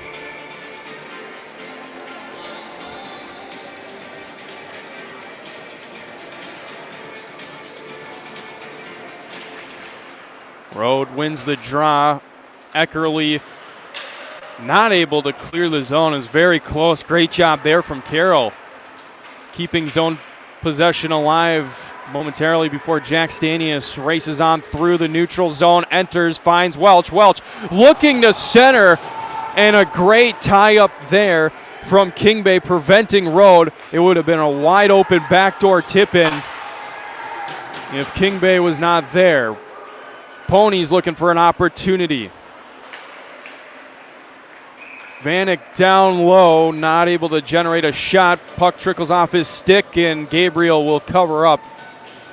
Road wins the draw. Eckerly not able to clear the zone. Is very close. Great job there from Carroll, keeping zone possession alive momentarily before Jack Stanius races on through the neutral zone, enters, finds Welch. Welch looking to center, and a great tie-up there from King Bay, preventing Road. It would have been a wide open backdoor tip-in if King Bay was not there. Ponies looking for an opportunity. Vanek down low, not able to generate a shot. Puck trickles off his stick, and Gabriel will cover up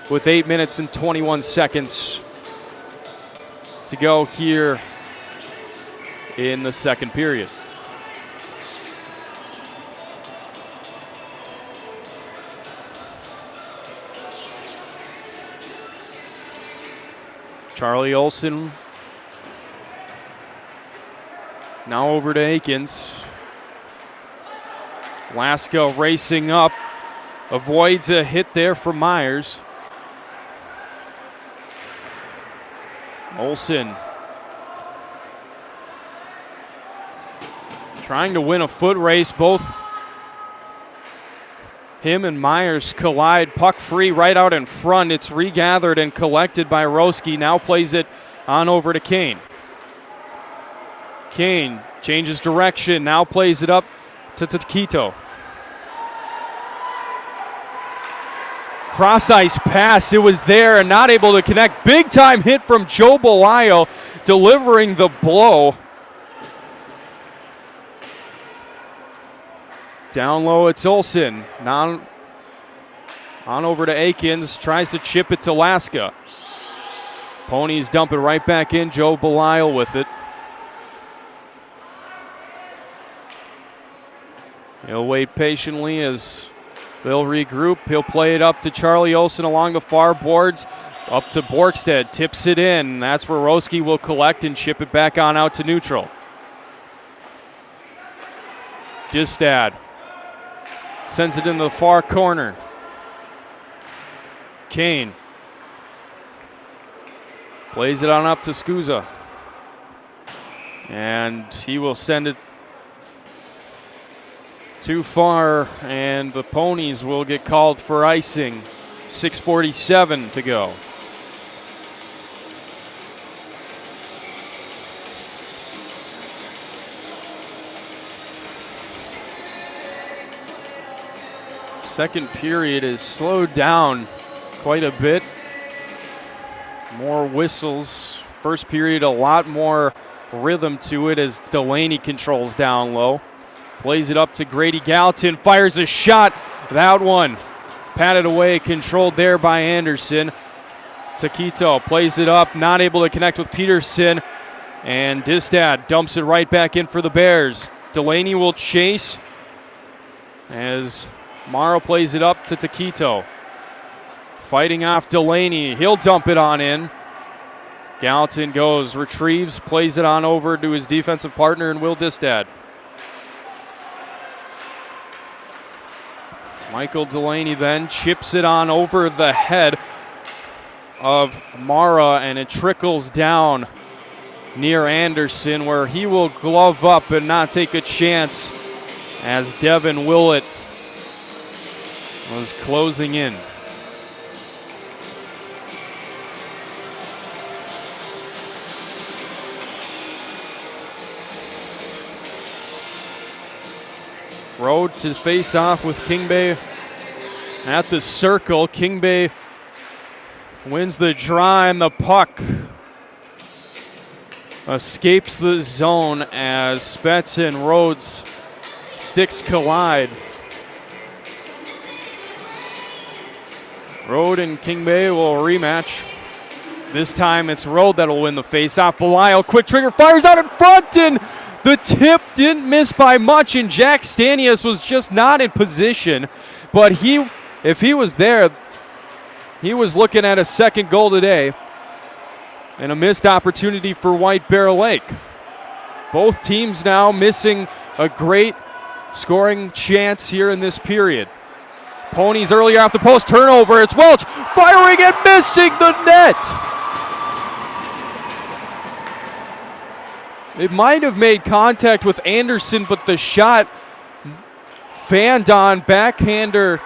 with 8 minutes and 21 seconds to go here in the second period. Charlie Olson now over to Akins. Laska racing up, avoids a hit there from Myers. Olson trying to win a foot race. Both him and Myers collide. Puck free right out in front. It's regathered and collected by Roski. Now plays it on over to Kane. Kane changes direction. Now plays it up to Taquito. Cross ice pass. It was there and not able to connect. Big time hit from Joe Belayo, delivering the blow. Down low, it's Olsen. On over to Akins. Tries to chip it to Laska. Ponies dump it right back in. Joe Belial with it. He'll wait patiently as they'll regroup. He'll play it up to Charlie Olsen along the far boards. Up to Borkstead. Tips it in. That's where Roski will collect and chip it back on out to neutral. Distad sends it into the far corner. Kane plays it on up to Scusa. And he will send it too far, and the Ponies will get called for icing. 6:47 to go. Second period is slowed down quite a bit. More whistles. First period, a lot more rhythm to it as Delaney controls down low. Plays it up to Grady Gallatin. Fires a shot. That one patted away, controlled there by Anderson. Taquito plays it up, not able to connect with Peterson. And Distad dumps it right back in for the Bears. Delaney will chase as Morrow plays it up to Taquito. Fighting off Delaney. He'll dump it on in. Gallatin goes, retrieves, plays it on over to his defensive partner and Will Distad. Michael Delaney then chips it on over the head of Mara, and it trickles down near Anderson, where he will glove up and not take a chance as Devin Willett was closing in. Road to face off with Kingbay at the circle. Kingbay wins the draw, and the puck escapes the zone as Spets and Rhodes sticks collide. Rode and Kingbay will rematch. This time it's Rode that'll win the face-off. Belial, quick trigger, fires out in front, and the tip didn't miss by much, and Jack Stanius was just not in position. But if he was there, he was looking at a second goal today and a missed opportunity for White Bear Lake. Both teams now missing a great scoring chance here in this period. Ponies earlier off the post, turnover. It's Welch firing and missing the net. It might have made contact with Anderson, but the shot fanned on, backhander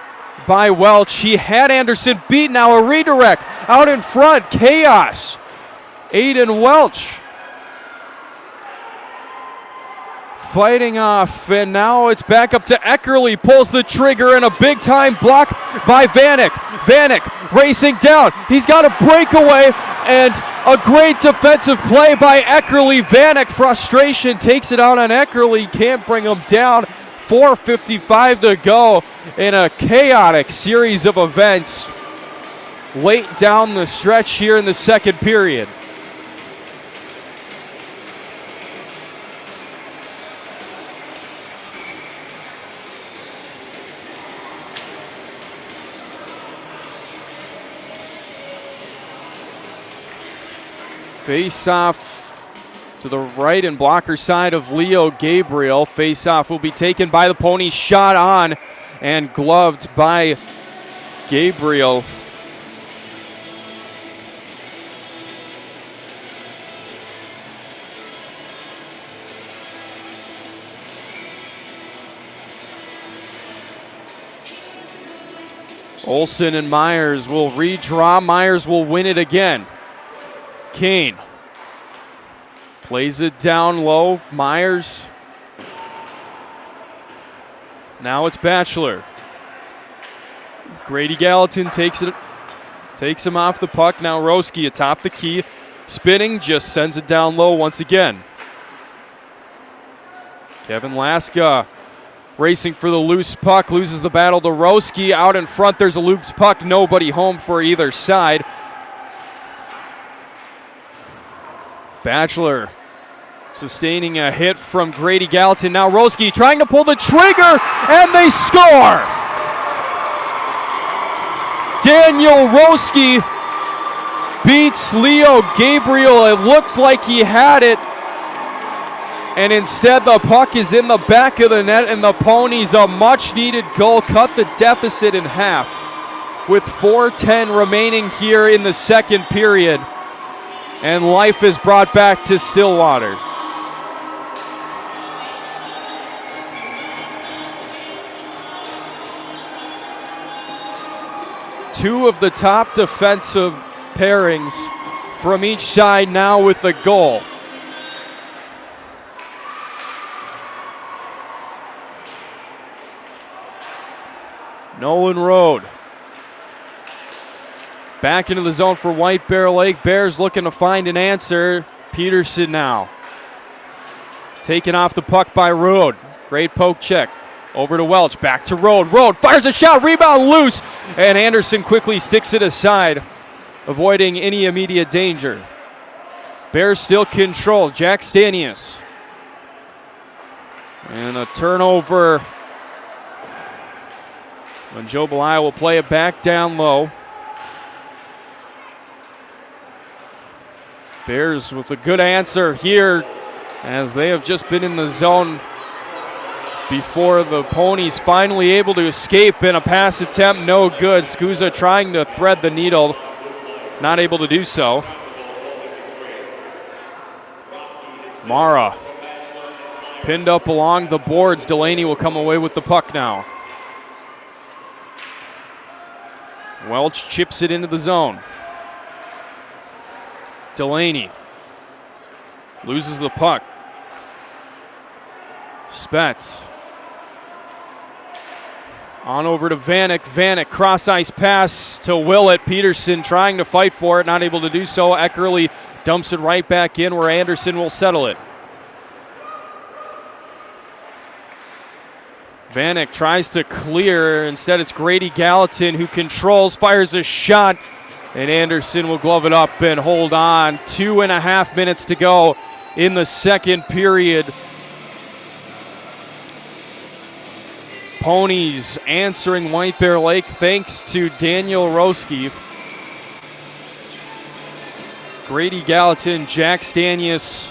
by Welch. He had Anderson beat. Now a redirect out in front. Chaos. Aiden Welch fighting off, and now it's back up to Eckerly. Pulls the trigger, and a big-time block by Vanek. Vanek racing down. He's got a breakaway, and a great defensive play by Eckerly. Vanek, frustration, takes it out on Eckerly. Can't bring him down. 4:55 to go in a chaotic series of events late down the stretch here in the second period. Face-off to the right and blocker side of Leo Gabriel. Face-off will be taken by the Ponies. Shot on and gloved by Gabriel. Olsen and Myers will redraw. Myers will win it again. Kane plays it down low. Myers. Now it's Batchelor. Grady Gallatin takes him off the puck. Now Roski atop the key. Spinning, just sends it down low once again. Kevin Laska racing for the loose puck, loses the battle to Roski. Out in front, there's a loose puck. Nobody home for either side. Batchelor sustaining a hit from Grady Gallatin. Now Roski trying to pull the trigger, and they score! Daniel Roski beats Leo Gabriel. It looked like he had it, and instead the puck is in the back of the net, and the Ponies, a much-needed goal, cut the deficit in half with 4:10 remaining here in the second period, and life is brought back to Stillwater. Two of the top defensive pairings from each side now with the goal. Nolan Road back into the zone for White Bear Lake. Bears looking to find an answer. Peterson now taken off the puck by Road. Great poke check. Over to Welch, back to Road. Road fires a shot, rebound loose, and Anderson quickly sticks it aside, avoiding any immediate danger. Bears still control. Jack Stanius. And a turnover. And Joe Belaya will play it back down low. Bears with a good answer here, as they have just been in the zone before the Ponies finally able to escape, in a pass attempt, no good. Scusa trying to thread the needle, not able to do so. Mara pinned up along the boards. Delaney will come away with the puck now. Welch chips it into the zone. Delaney loses the puck. Spets on over to Vanek. Vanek cross ice pass to Willett. Peterson trying to fight for it, not able to do so. Eckerly dumps it right back in where Anderson will settle it. Vanek tries to clear. Instead, it's Grady Gallatin who controls, fires a shot, and Anderson will glove it up and hold on. 2.5 minutes to go in the second period. Ponies answering White Bear Lake thanks to Daniel Roski. Grady Gallatin, Jack Stanius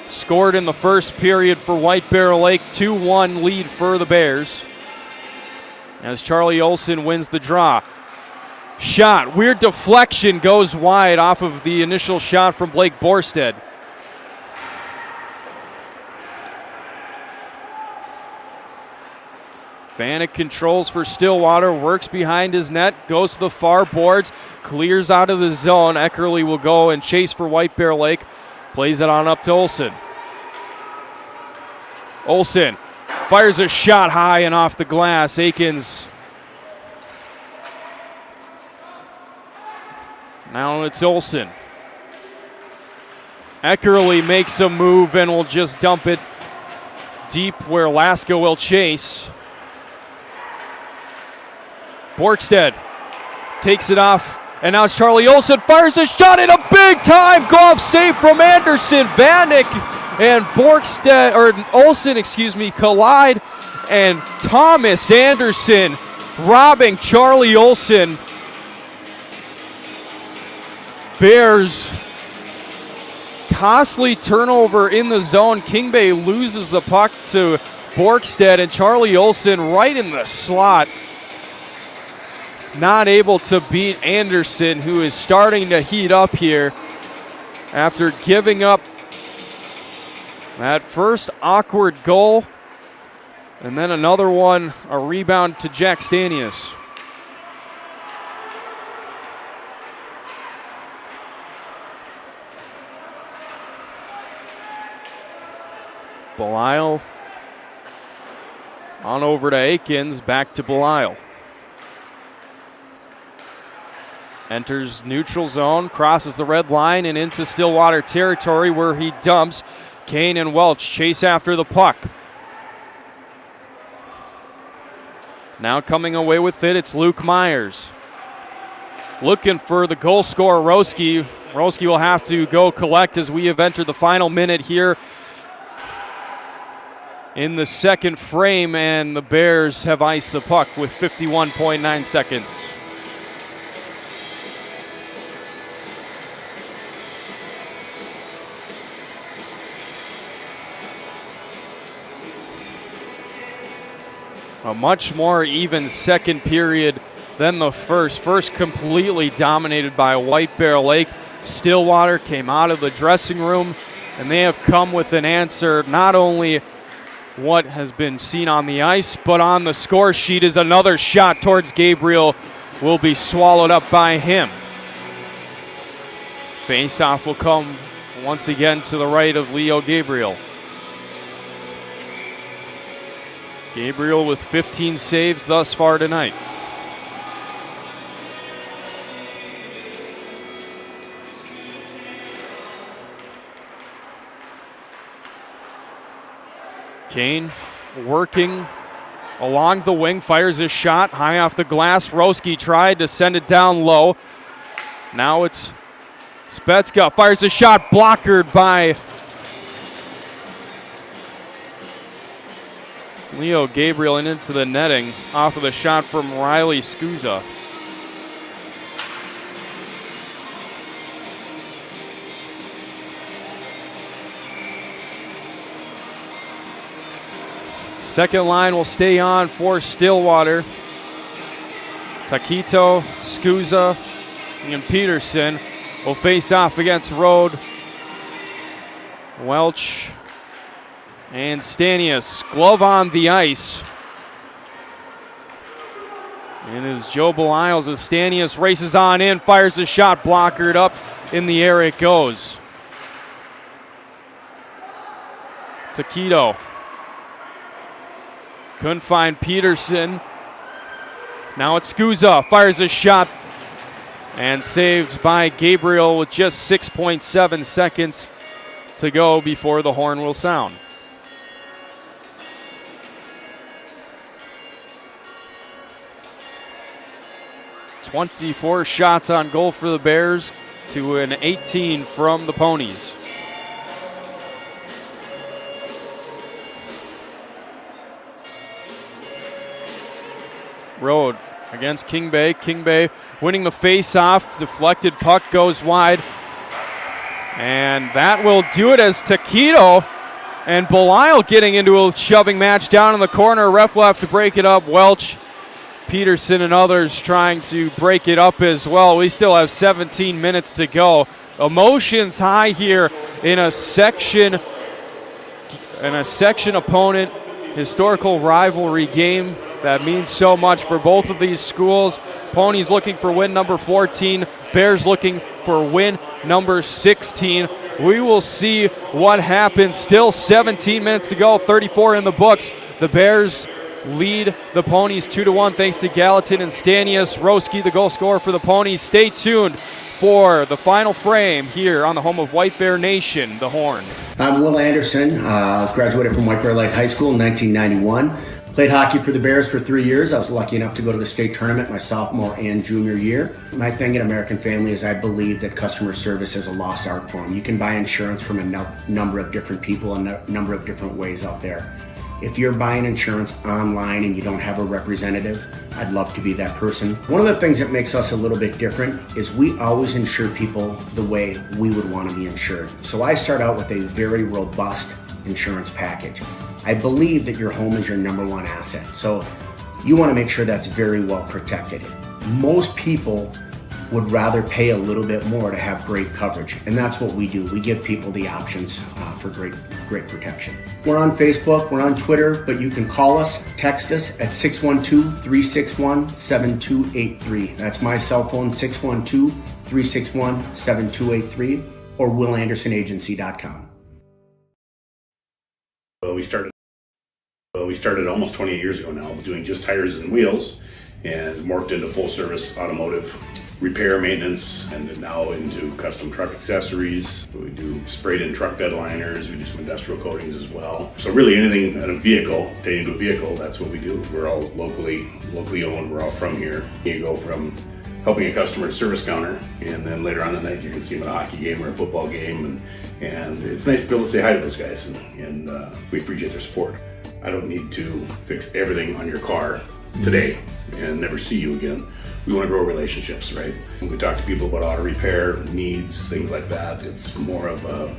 scored in the first period for White Bear Lake. 2-1 lead for the Bears, as Charlie Olsen wins the draw. Shot, weird deflection, goes wide off of the initial shot from Blake Borstead. Vanek controls for Stillwater, works behind his net, goes to the far boards, clears out of the zone. Eckerly will go and chase for White Bear Lake, plays it on up to Olsen. Olsen fires a shot high and off the glass. Akins. Now it's Olsen. Eckerly makes a move and will just dump it deep where Laska will chase. Borkstead takes it off, and now it's Charlie Olsen, fires a shot in a big-time glove save from Anderson. Vanek and Olsen, collide, and Thomas Anderson robbing Charlie Olsen. Bears costly turnover in the zone. Kingbay loses the puck to Borkstead, and Charlie Olsen right in the slot, not able to beat Anderson, who is starting to heat up here after giving up that first awkward goal, and then another one, a rebound to Jack Stanius. Belisle on over to Aikens, back to Belisle. Enters neutral zone, crosses the red line and into Stillwater territory where he dumps. Kane and Welch chase after the puck. Now coming away with it, it's Luke Myers. Looking for the goal scorer, Roski. Roski will have to go collect as we have entered the final minute here in the second frame, and the Bears have iced the puck with 51.9 seconds. A much more even second period than the first. First completely dominated by White Bear Lake. Stillwater came out of the dressing room, and they have come with an answer. Not only what has been seen on the ice, but on the score sheet is another shot towards Gabriel. Will be swallowed up by him. Faceoff will come once again to the right of Leo Gabriel. Gabriel with 15 saves thus far tonight. Kane working along the wing, fires his shot high off the glass. Roski tried to send it down low. Now it's Spetska, fires a shot, blockered by Leo Gabriel and into the netting off of the shot from Riley Scusa. Second line will stay on for Stillwater. Taquito, Scusa, and Peterson will face off against Rode. Welch and Stanius, glove on the ice. And as Joe Belisle as Stanius races on in, fires a shot, blockered up in the air it goes. Taquito. Couldn't find Peterson. Now it's Scusa, fires a shot and saved by Gabriel with just 6.7 seconds to go before the horn will sound. "24 shots on goal for the Bears to an 18 from the Ponies." Road against King Bay. King Bay winning the face-off. Deflected puck goes wide. And that will do it as Taquito and Belisle getting into a shoving match down in the corner. Ref will have to break it up. Welch, Peterson, and others trying to break it up as well. We still have 17 minutes to go. Emotions high here in a section opponent. Historical rivalry game that means so much for both of these schools. Ponies looking for win number 14. Bears looking for win number 16. We will see what happens. Still 17 minutes to go, 34 in the books. The Bears lead the Ponies 2-1 thanks to Gallatin and Stanius. Roski, the goal scorer for the Ponies. Stay tuned for the final frame here on the home of White Bear Nation, the Horn. I'm Will Anderson. Graduated from White Bear Lake High School in 1991. Played hockey for the Bears for 3 years. I was lucky enough to go to the state tournament my sophomore and junior year. My thing in American Family is I believe that customer service is a lost art form. You can buy insurance from a number of different people and a number of different ways out there. If you're buying insurance online and you don't have a representative, I'd love to be that person. One of the things that makes us a little bit different is we always insure people the way we would want to be insured. So I start out with a very robust insurance package. I believe that your home is your number one asset. So you want to make sure that's very well protected. Most people would rather pay a little bit more to have great coverage. And that's what we do. We give people the options for great protection. We're on Facebook, we're on Twitter, but you can call us, text us at 612-361-7283. That's my cell phone, 612-361-7283, or WillAndersonAgency.com. We started almost 28 years ago now, doing just tires and wheels, and morphed into full service automotive repair, maintenance, and then now into custom truck accessories. We do sprayed in truck bed liners, we do some industrial coatings as well. So really anything in a vehicle, pertaining to a vehicle, that's what we do. We're all locally owned, we're all from here. You go from helping a customer at service counter, and then later on in the night you can see them at a hockey game or a football game, and it's nice to be able to say hi to those guys, and we appreciate their support. I don't need to fix everything on your car today and never see you again. We want to grow relationships, right? When we talk to people about auto repair needs, things like that, it's more of a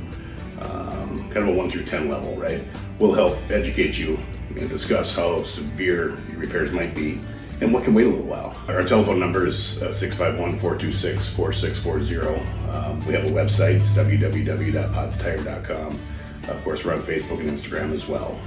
kind of a 1 through 10 level, right? We'll help educate you and discuss how severe your repairs might be and what can wait a little while. Our telephone number is 651-426-4640. We have a website, it's www.podstire.com. Of course, we're on Facebook and Instagram as well.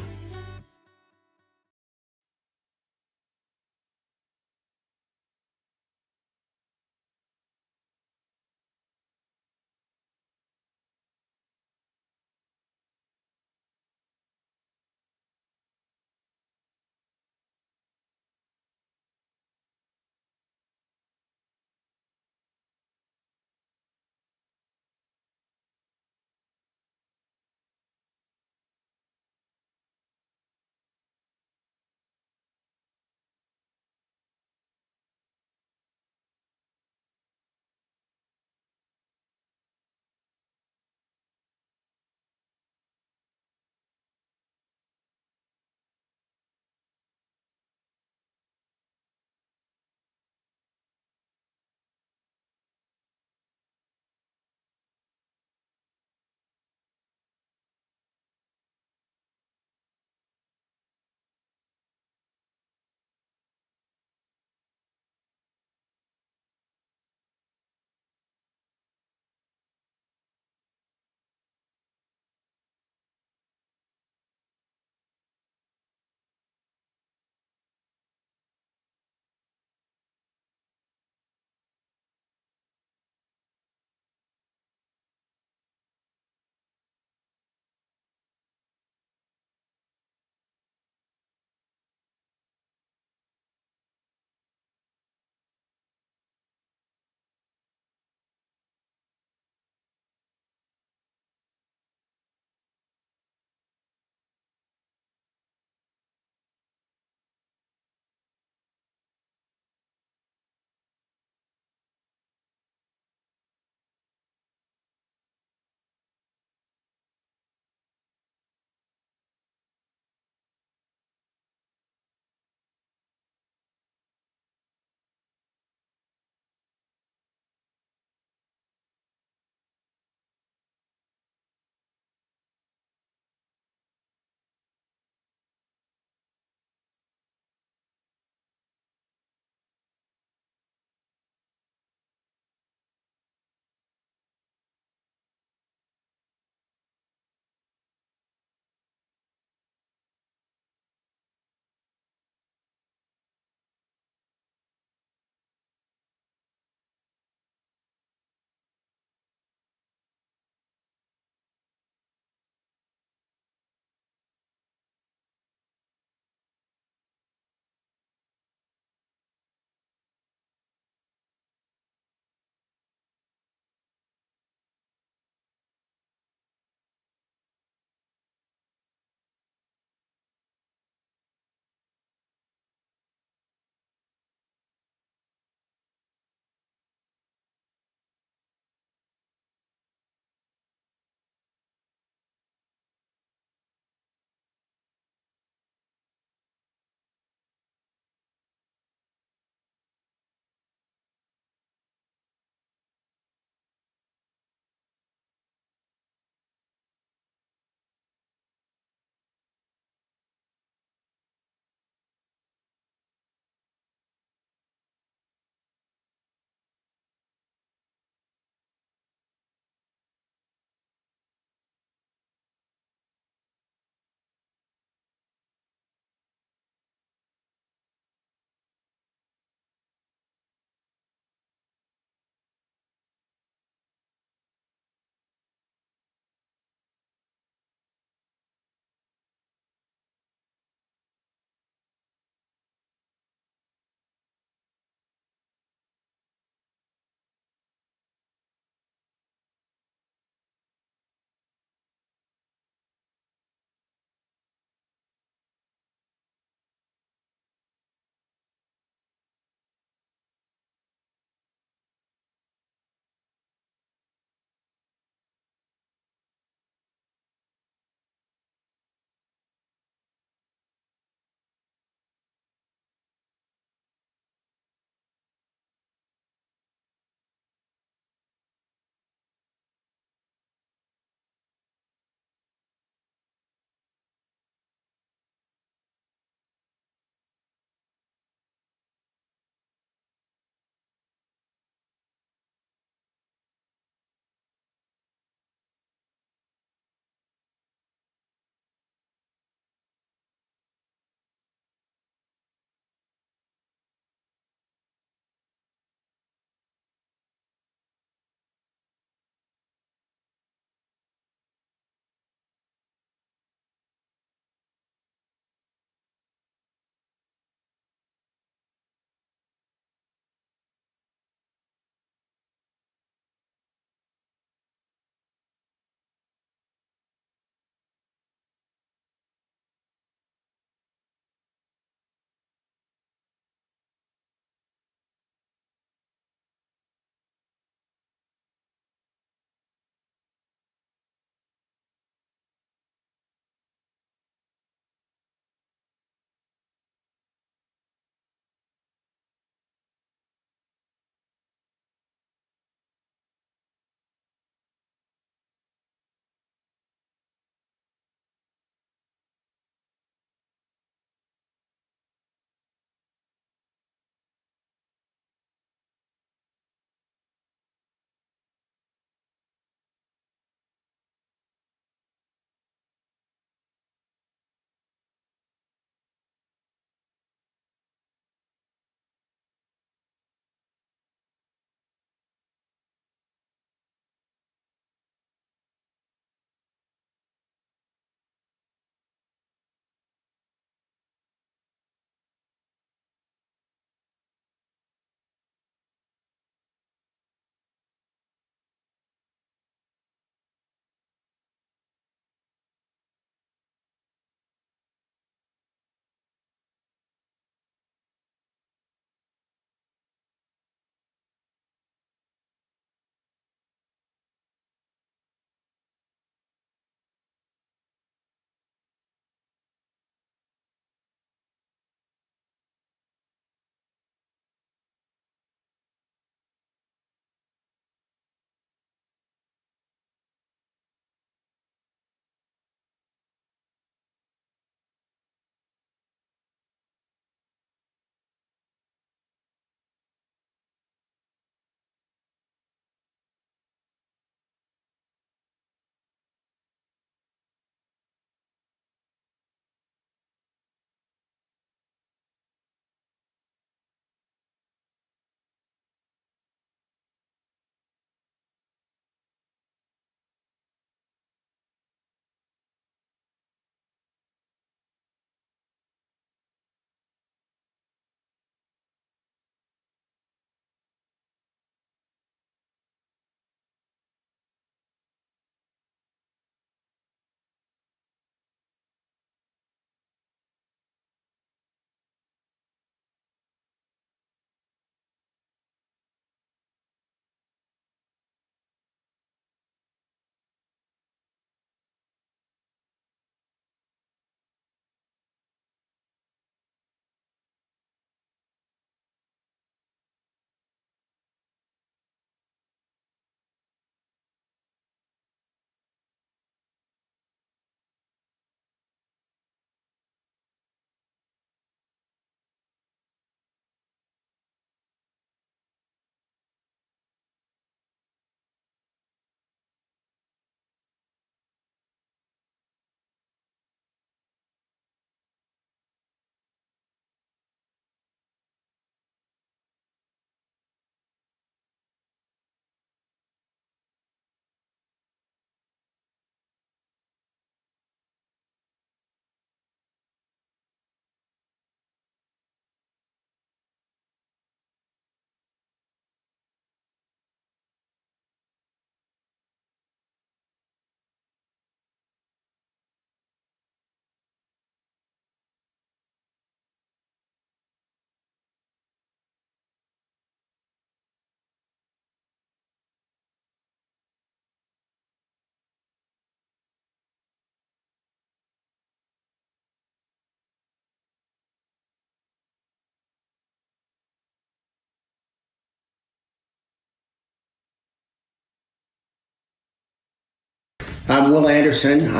I'm Will Anderson.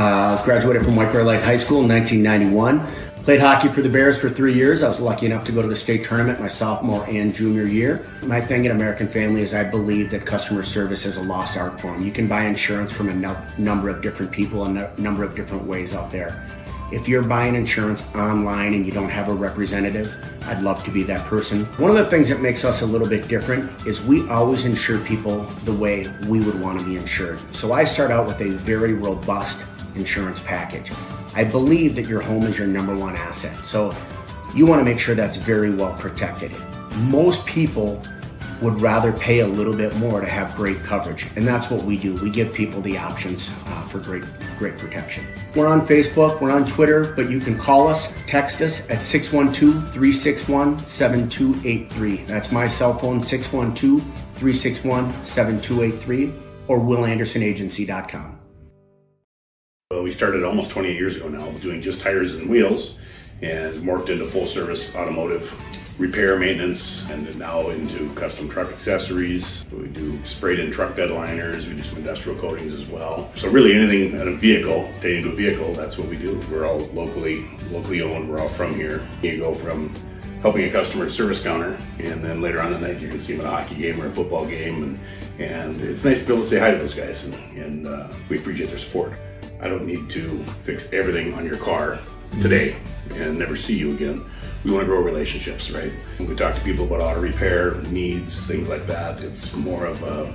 Graduated from White Bear Lake High School in 1991. Played hockey for the Bears for 3 years. I was lucky enough to go to the state tournament my sophomore and junior year. My thing at American Family is I believe that customer service is a lost art form. You can buy insurance from a number of different people and a number of different ways out there. If you're buying insurance online and you don't have a representative, I'd love to be that person. One of the things that makes us a little bit different is we always insure people the way we would want to be insured. So I start out with a very robust insurance package. I believe that your home is your number one asset. So you want to make sure that's very well protected. Most people would rather pay a little bit more to have great coverage. And that's what we do. We give people the options for great protection. We're on Facebook, we're on Twitter, but you can call us, text us at 612-361-7283. That's my cell phone, 612-361-7283, or willandersonagency.com. We started almost 28 years ago now doing just tires and wheels, and morphed into full service automotive repair, maintenance, and now into custom truck accessories. We do sprayed in truck bed liners, we do some industrial coatings as well. So really anything in a vehicle, pertaining to a vehicle, that's what we do. We're all locally owned, we're all from here. You go from helping a customer at service counter, and then later on in the night you can see them at a hockey game or a football game, and it's nice to be able to say hi to those guys, and we appreciate their support. I don't need to fix everything on your car today and never see you again. We want to grow relationships, right? When we talk to people about auto repair needs, things like that, it's more of a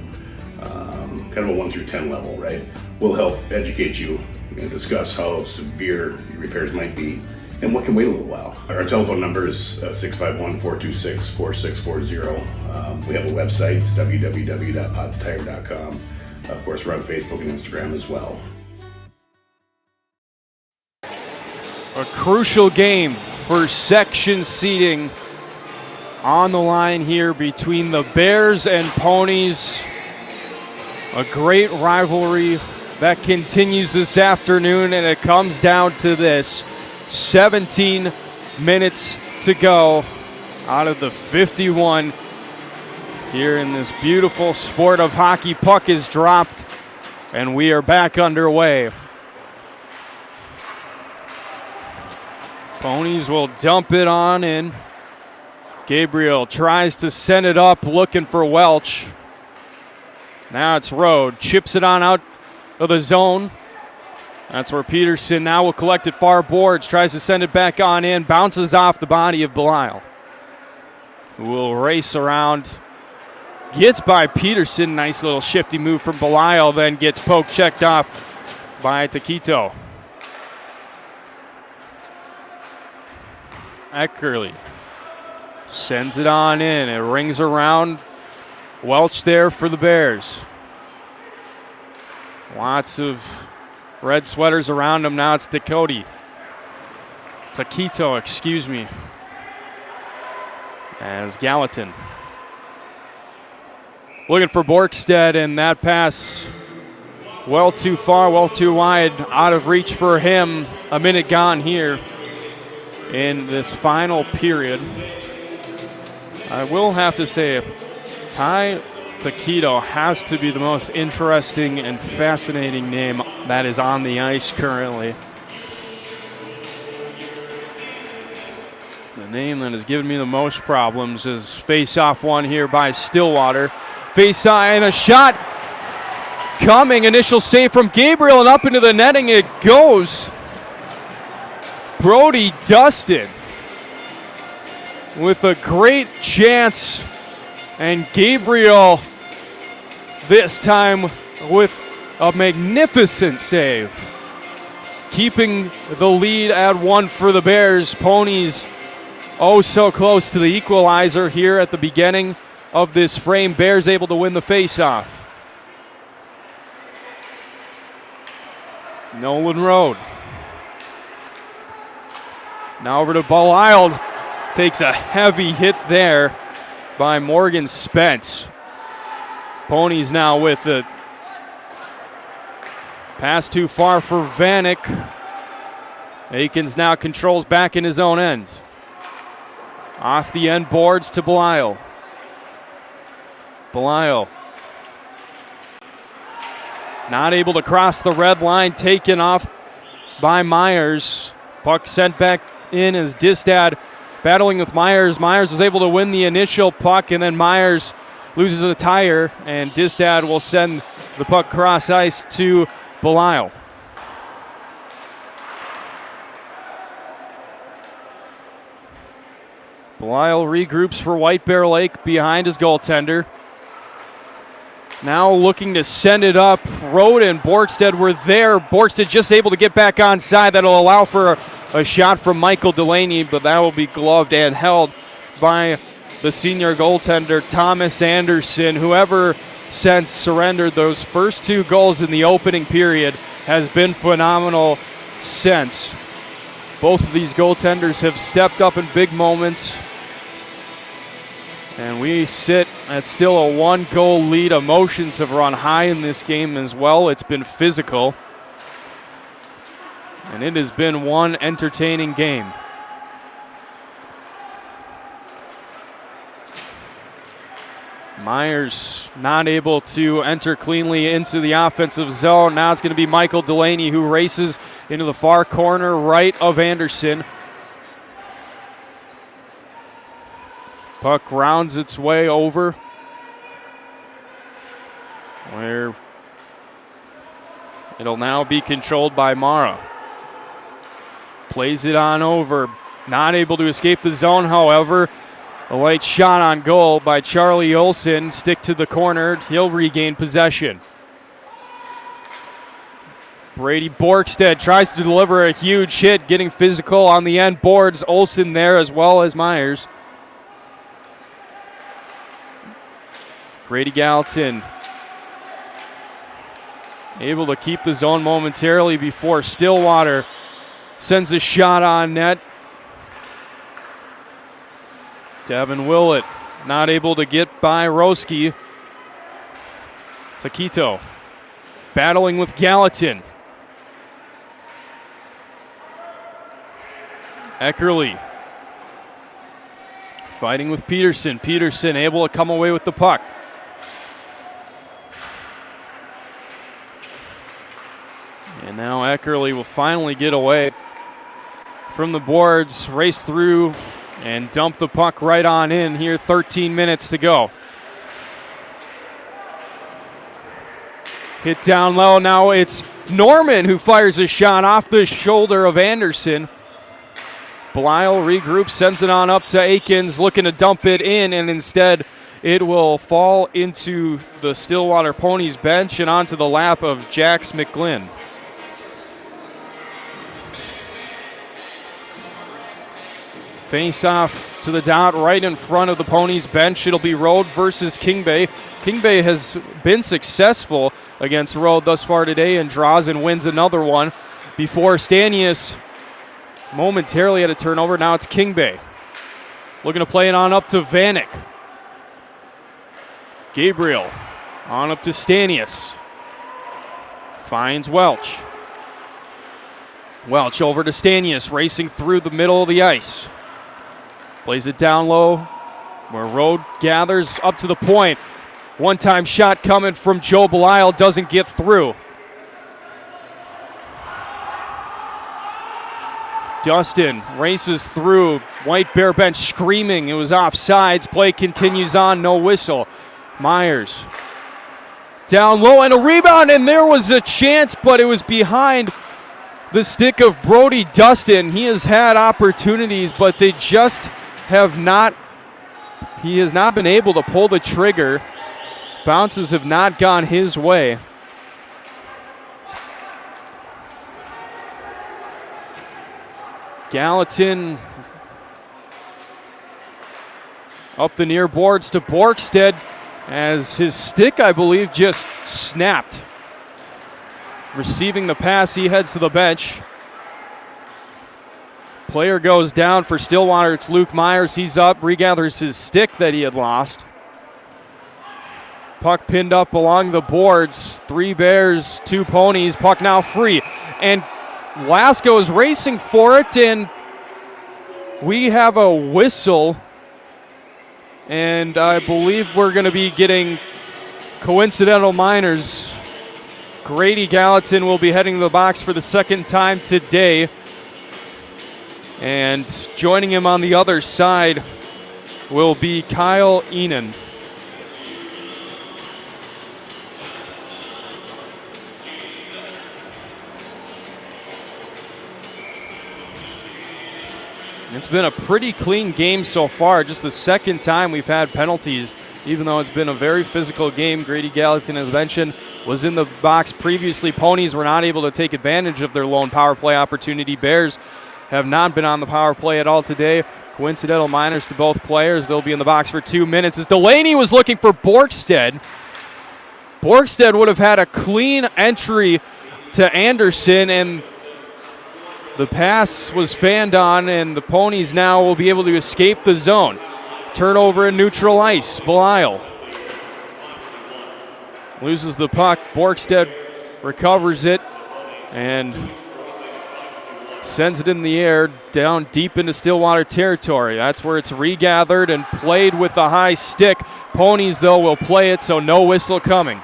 kind of a 1 through 10 level, right? We'll help educate you and discuss how severe your repairs might be and what can wait a little while. Our telephone number is 651-426-4640. We have a website, it's www.potstire.com. Of course, we're on Facebook and Instagram as well. A crucial game for section seating on the line here between the Bears and Ponies. A great rivalry that continues this afternoon, and it comes down to this. 17 minutes to go out of the 51 here in this beautiful sport of hockey. Puck is dropped, and we are back underway. Ponies will dump it on in. Gabriel tries to send it up, looking for Welch. Now it's Rode. Chips it on out of the zone. That's where Peterson now will collect it far boards. Tries to send it back on in. Bounces off the body of Belisle, who will race around. Gets by Peterson. Nice little shifty move from Belisle. Then gets poke checked off by Taquito. Eckerly sends it on in. It rings around. Welch there for the Bears. Lots of red sweaters around him. Now it's Taquito, excuse me. As Gallatin looking for Borkstead, and that pass well too far, well too wide, out of reach for him. A minute gone here in this final period. I will have to say, Ty Taquito has to be the most interesting and fascinating name that is on the ice currently. The name that has given me the most problems is face-off one here by Stillwater. Face-off and a shot coming. Initial save from Gabriel, and up into the netting it goes. Brody Dustin with a great chance, and Gabriel this time with a magnificent save, keeping the lead at 1 for the Bears. Ponies oh so close to the equalizer here at the beginning of this frame. Bears able to win the faceoff. Nolan Road. Now over to Belisle. Takes a heavy hit there by Morgan Spence. Ponies now with it. Pass too far for Vanek. Akins now controls back in his own end. Off the end boards to Belisle. Belisle Not able to cross the red line, taken off by Myers. Puck sent back in as Distad battling with Myers. Myers was able to win the initial puck, and then Myers loses a tire, and Distad will send the puck cross ice to Belisle. Belisle regroups for White Bear Lake behind his goaltender. Now looking to send it up. Rode and Borkstead were there. Borkstead just able to get back on side. That'll allow for a shot from Michael Delaney, but that will be gloved and held by the senior goaltender, Thomas Anderson. Whoever since surrendered those first 2 goals in the opening period has been phenomenal since. Both of these goaltenders have stepped up in big moments. And we sit at still a 1-goal lead. Emotions have run high in this game as well. It's been physical. And it has been one entertaining game. Myers not able to enter cleanly into the offensive zone. Now it's going to be Michael Delaney who races into the far corner right of Anderson. Puck rounds its way over, where it'll now be controlled by Mara. Plays it on over. Not able to escape the zone, however. A light shot on goal by Charlie Olsen. Stick to the corner. He'll regain possession. Brady Borkstead tries to deliver a huge hit, getting physical on the end boards. Olsen there as well as Myers. Brady Gallatin able to keep the zone momentarily before Stillwater sends a shot on net. Devin Willett not able to get by Roski. Taquito battling with Gallatin. Eckerly fighting with Peterson. Peterson able to come away with the puck. And now Eckerly will finally get away from the boards, race through, and dump the puck right on in here. 13 minutes to go. Hit down low. Now it's Norman who fires a shot off the shoulder of Anderson. Belisle regroups, sends it on up to Aikens, looking to dump it in, and instead it will fall into the Stillwater Ponies bench and onto the lap of Jax McGlynn. Face off to the dot right in front of the Ponies bench. It'll be Rode versus King Bay. King Bay has been successful against Rode thus far today and draws and wins another one before Stanius momentarily had a turnover. Now it's King Bay looking to play it on up to Vanek. Gabriel on up to Stanius. Finds Welch. Welch over to Stanius, racing through the middle of the ice. Plays it down low where Rode gathers up to the point. One-time shot coming from Joe Belisle, doesn't get through. Dustin races through. White Bear bench screaming it was offsides. Play continues on, no whistle. Myers down low and a rebound, and there was a chance, but it was behind the stick of Brody Dustin. He has had opportunities, but they just have not, he has not been able to pull the trigger. Bounces have not gone his way. Gallatin up the near boards to Borkstead as his stick, I believe, just snapped. Receiving the pass, he heads to the bench. Player goes down for Stillwater. It's Luke Myers. He's up, regathers his stick that he had lost. Puck pinned up along the boards. 3 Bears, 2 Ponies. Puck now free. And Lasko is racing for it, and we have a whistle. And I believe we're going to be getting coincidental minors Grady Gallatin will be heading to the box for the second time today. And joining him on the other side will be Kyle Enan. It's been a pretty clean game so far. Just the second time we've had penalties, even though it's been a very physical game. Grady Gallatin, as mentioned, was in the box previously. Ponies were not able to take advantage of their lone power play opportunity. Bears have not been on the power play at all today. Coincidental minors to both players. They'll be in the box for 2 minutes as Delaney was looking for Borkstead. Borkstead would have had a clean entry to Anderson, and the pass was fanned on, and the Ponies now will be able to escape the zone. Turnover in neutral ice. Belial loses the puck. Borkstead recovers it and sends it in the air down deep into Stillwater territory. That's where it's regathered and played with a high stick. Ponies, though, will play it, so no whistle coming.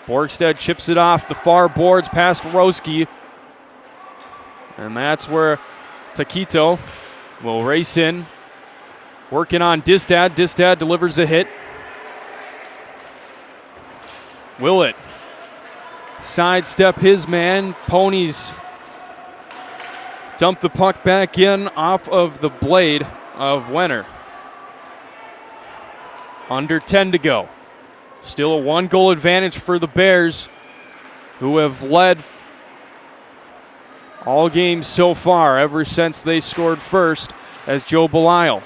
Borkstead chips it off the far boards past Roski. And that's where Taquito will race in. Working on Distad. Distad delivers a hit. Willett sidestep his man. Ponies dump the puck back in off of the blade of Wenner. Under 10 to go. Still a 1-goal advantage for the Bears, who have led all games so far ever since they scored first, as Joe Belial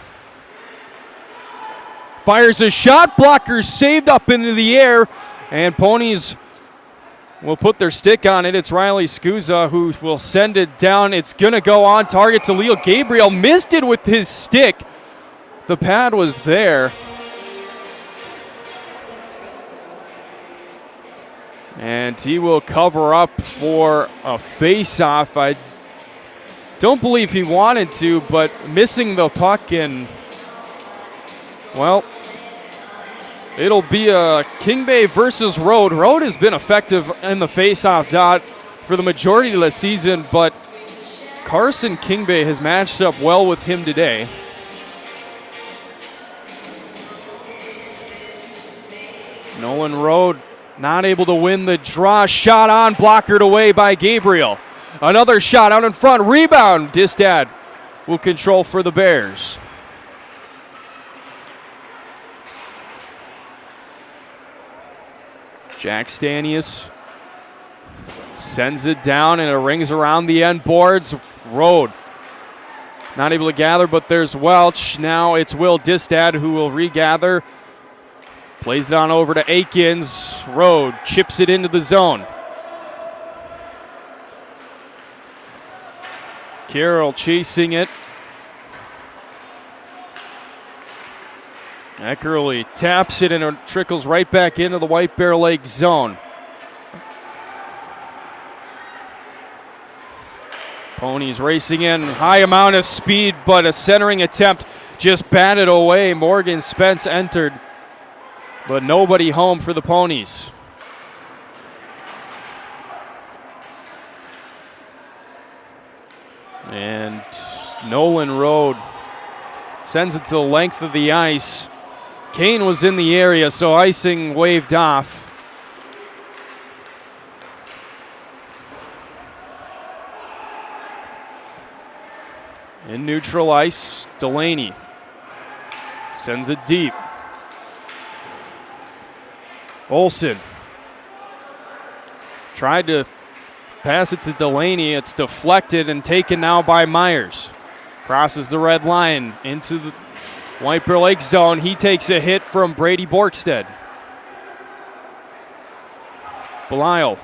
fires a shot. Blocker saved up into the air, and Ponies will put their stick on it. It's Riley Scusa who will send it down. It's going to go on target to Leo Gabriel. Missed it with his stick. The pad was there. And he will cover up for a face-off. I don't believe he wanted to, but missing the puck, and, well, it'll be a King Bay versus Road. Road has been effective in the face-off dot for the majority of the season, but Carson King Bay has matched up well with him today. Nolan Road not able to win the draw. Shot on, blockered away by Gabriel. Another shot out in front. Rebound. Distad will control for the Bears. Jack Stanius sends it down, and it rings around the end boards. Road not able to gather, but there's Welch. Now it's Will Distad who will regather. Plays it on over to Aikens. Road chips it into the zone. Carroll chasing it. Eckerly taps it, and it trickles right back into the White Bear Lake zone. Ponies racing in. High amount of speed, but a centering attempt just batted away. Morgan Spence entered, but nobody home for the Ponies. And Nolan Road sends it to the length of the ice. Kane was in the area, so icing waved off. In neutral ice, Delaney sends it deep. Olsen tried to pass it to Delaney. It's deflected and taken now by Myers. Crosses the red line into the White Bear Lake zone. He takes a hit from Brady Borkstead. Belial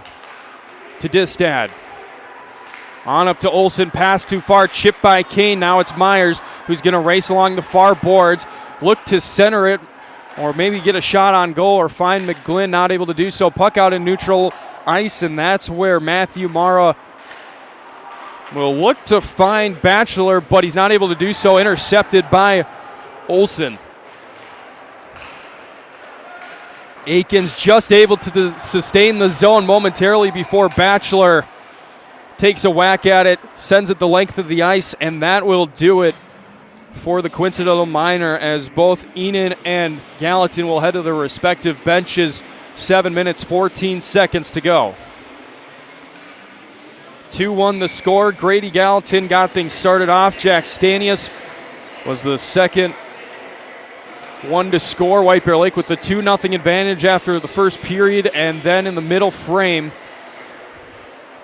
to Distad. On up to Olsen, pass too far, chipped by Kane. Now it's Myers who's going to race along the far boards. Look to center it, or maybe get a shot on goal, or find McGlynn, not able to do so. Puck out in neutral ice, and that's where Matthew Mara will look to find Batchelor, but he's not able to do so. Intercepted by Olsen. Aikens just able to sustain the zone momentarily before Batchelor takes a whack at it, sends it the length of the ice, and that will do it for the Coincidental Minor as both Enon and Gallatin will head to their respective benches. 7 minutes, 14 seconds to go. 2-1 the score. Grady Gallatin got things started off. Jack Stanius was the second one to score. White Bear Lake with the 2-0 advantage after the first period, and then in the middle frame,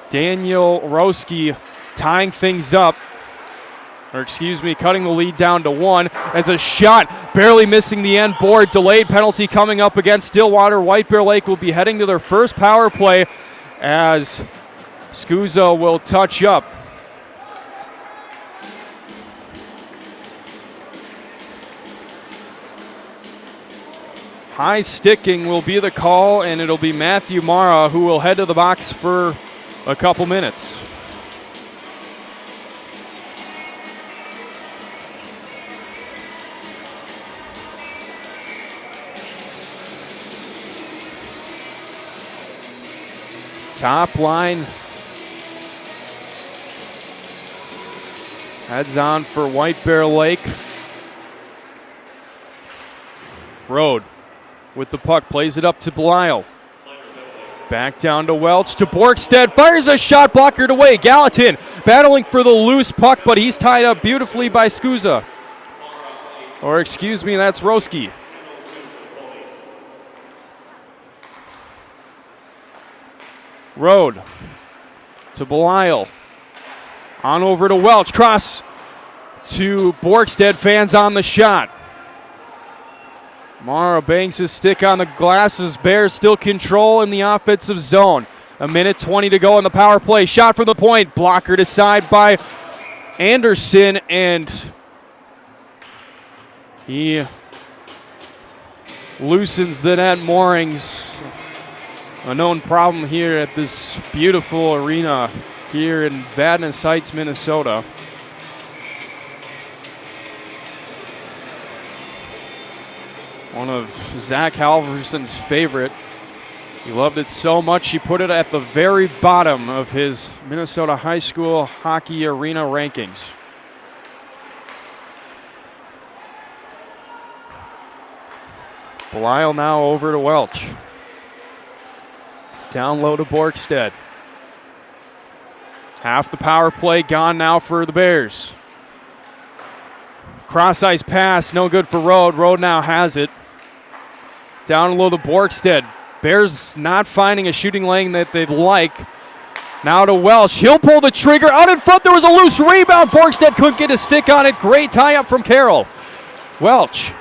Daniel Roski tying things up, cutting the lead down to 1 as a shot barely missing the end board. Delayed penalty coming up against Stillwater. White Bear Lake will be heading to their first power play as Scusa will touch up. High sticking will be the call, and it'll be Matthew Mara who will head to the box for a couple minutes. Top line heads on for White Bear Lake. Road with the puck, plays it up to Belial. Back down to Welch, to Borkstead, fires a shot, blockered away. Gallatin battling for the loose puck, but he's tied up beautifully by Scusa. That's Roski. Road to Belial. On over to Welch, cross to Borkstead, fans on the shot. Mara bangs his stick on the glasses. Bears still control in the offensive zone. 1:20 to go on the power play. Shot from the point, blockered aside by Anderson, and he loosens the net moorings. A known problem here at this beautiful arena here in Vadnais Heights, Minnesota. One of Zach Halverson's favorite. He loved it so much he put it at the very bottom of his Minnesota high school hockey arena rankings. Belial now over to Welch. Down low to Borkstead. Half the power play gone now for the Bears. Cross ice pass, no good for Road. Road now has it. Down low to Borkstead. Bears not finding a shooting lane that they'd like. Now to Welch. He'll pull the trigger. Out in front, there was a loose rebound. Borkstead couldn't get a stick on it. Great tie-up from Carroll. Welch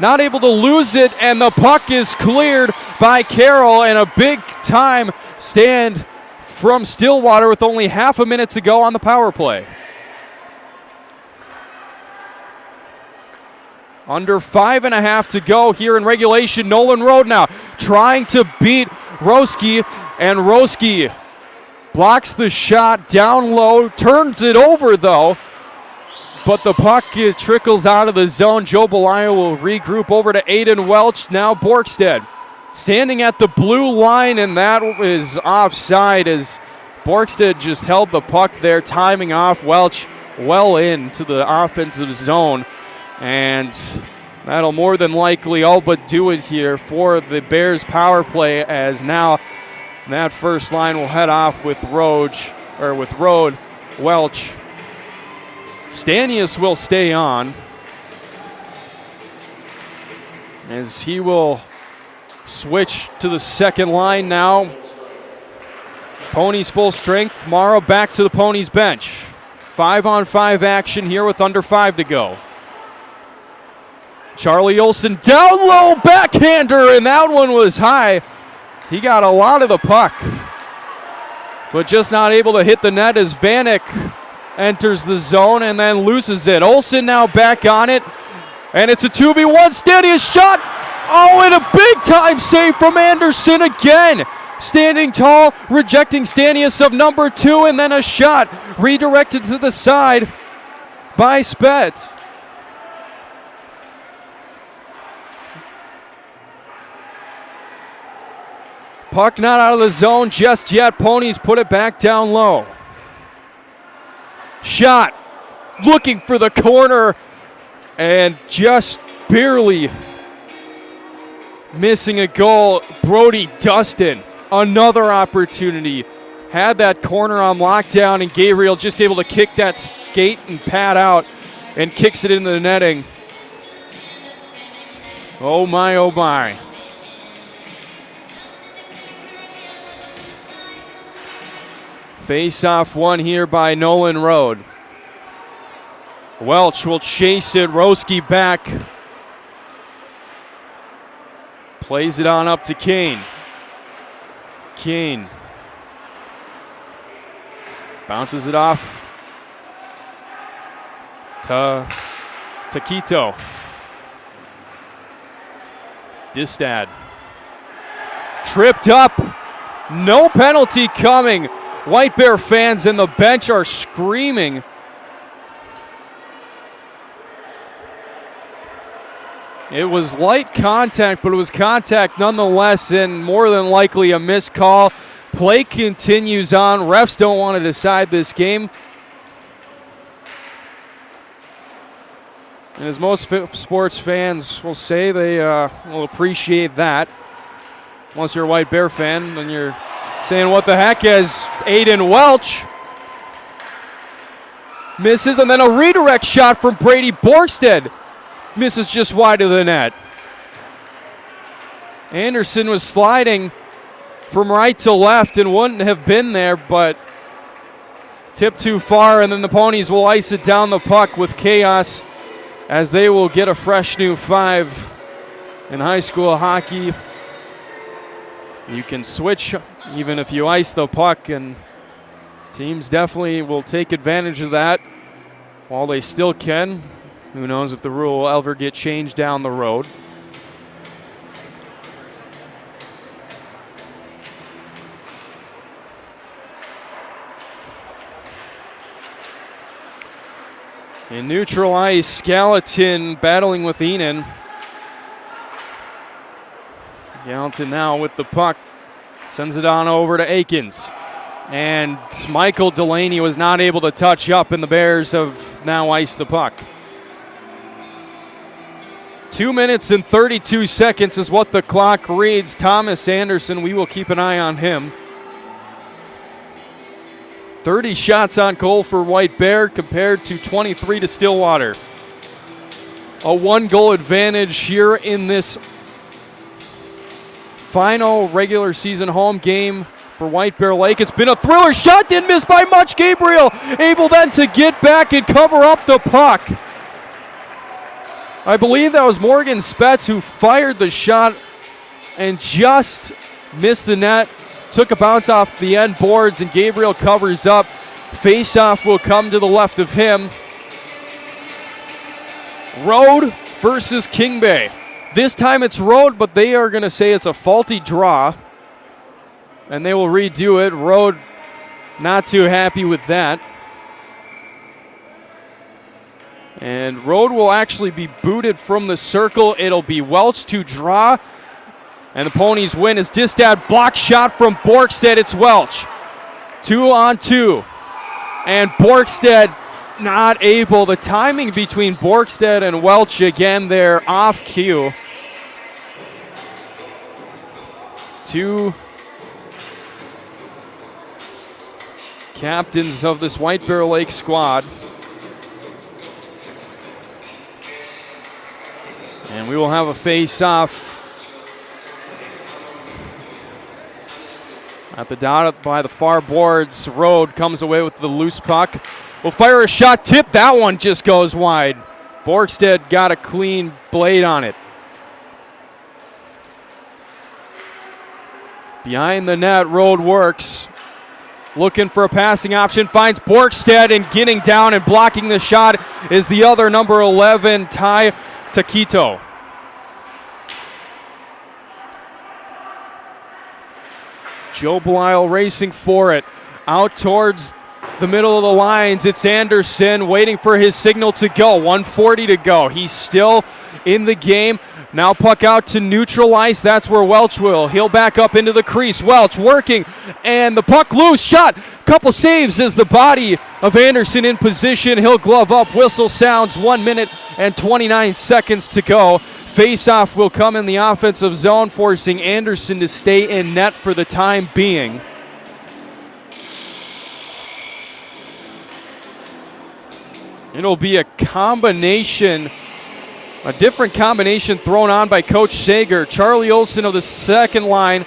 not able to lose it, and the puck is cleared by Carroll, and a big-time stand from Stillwater with only half a minute to go on the power play. Under 5.5 to go here in regulation. Nolan Road now trying to beat Roski, and Roski blocks the shot down low, turns it over though, but the puck trickles out of the zone. Joe Belial will regroup over to Aiden Welch. Now Borkstead standing at the blue line, and that is offside as Borkstead just held the puck there, timing off Welch well into the offensive zone. And that'll more than likely all but do it here for the Bears power play, as now that first line will head off with Road, Welch. Stanius will stay on as he will switch to the second line now. Ponies full strength. Morrow back to the Ponies bench. 5-on-5 action here with under 5 to go. Charlie Olsen down low, backhander, and that one was high. He got a lot of the puck, but just not able to hit the net as Vanek enters the zone and then loses it. Olsen now back on it, and it's a 2v1. Stanius shot. Oh, and a big-time save from Anderson again. Standing tall, rejecting Stanius of number 2, and then a shot redirected to the side by Spett. Puck not out of the zone just yet. Ponies put it back down low. Shot. Looking for the corner and just barely missing a goal. Brody Dustin, another opportunity. Had that corner on lockdown, and Gabriel just able to kick that skate and pad out and kicks it into the netting. Oh my, oh my. Face-off won here by Nolan Road. Welch will chase it. Roski back. Plays it on up to Kane. Kane bounces it off to Quito. Distad. Tripped up. No penalty coming. White Bear fans in the bench are screaming. It was light contact, but it was contact nonetheless, and more than likely a missed call. Play continues on. Refs don't want to decide this game. And as most sports fans will say, they will appreciate that. Once you're a White Bear fan, then you're saying, what the heck, as Aiden Welch misses, and then a redirect shot from Brady Borkstead. Misses just wide of the net. Anderson was sliding from right to left and wouldn't have been there, but tipped too far, and then the Ponies will ice it down the puck with chaos as they will get a fresh new 5 in high school hockey. You can switch even if you ice the puck, and teams definitely will take advantage of that while they still can. Who knows if the rule will ever get changed down the road. In neutral ice, Gallatin battling with Enan. Gallatin now with the puck. Sends it on over to Akins. And Michael Delaney was not able to touch up, and the Bears have now iced the puck. 2 minutes and 32 seconds is what the clock reads. Thomas Anderson, we will keep an eye on him. 30 shots on goal for White Bear compared to 23 to Stillwater. A 1-goal advantage here in this final regular season home game for White Bear Lake. It's been a thriller shot, didn't miss by much. Gabriel able then to get back and cover up the puck. I believe that was Morgan Spetz who fired the shot and just missed the net. Took a bounce off the end boards, and Gabriel covers up. Face-off will come to the left of him. Road versus King Bay. This time it's Road, but they are going to say it's a faulty draw, and they will redo it. Road not too happy with that. And Road will actually be booted from the circle. It'll be Welch to draw. And the Ponies win as Distad block shot from Borkstead. It's Welch. 2-on-2. And Borkstead not able. The timing between Borkstead and Welch again there off cue. Two captains of this White Bear Lake squad. And we will have a face-off at the dot by the far boards. Road comes away with the loose puck. Will fire a shot, tip. That one just goes wide. Borkstead got a clean blade on it. Behind the net, Road works. Looking for a passing option, finds Borkstead, and getting down and blocking the shot is the other number 11, Ty Taquito. Joe Belial racing for it. Out towards the middle of the lines. It's Anderson waiting for his signal to go. 1:40 to go. He's still in the game. Now puck out to neutral ice. That's where Welch will. He'll back up into the crease. Welch working, and the puck loose. Shot. Couple saves as the body of Anderson in position. He'll glove up. Whistle sounds. 1 minute and 29 seconds to go. Face-off will come in the offensive zone, forcing Anderson to stay in net for the time being. It'll be a different combination thrown on by Coach Sager. Charlie Olson of the second line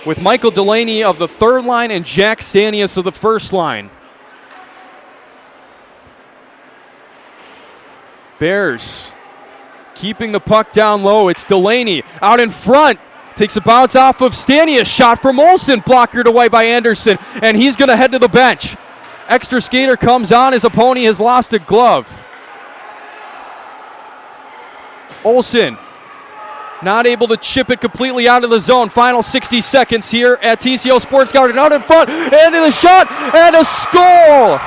with Michael Delaney of the third line and Jack Stanius of the first line. Bears keeping the puck down low. It's Delaney out in front. Takes a bounce off of Stanius. Shot from Olson. Blockered away by Anderson. And he's going to head to the bench. Extra skater comes on as a Pony has lost a glove. Olson not able to chip it completely out of the zone. Final 60 seconds here at TCO Sports Garden. Out in front, and the shot, and a score!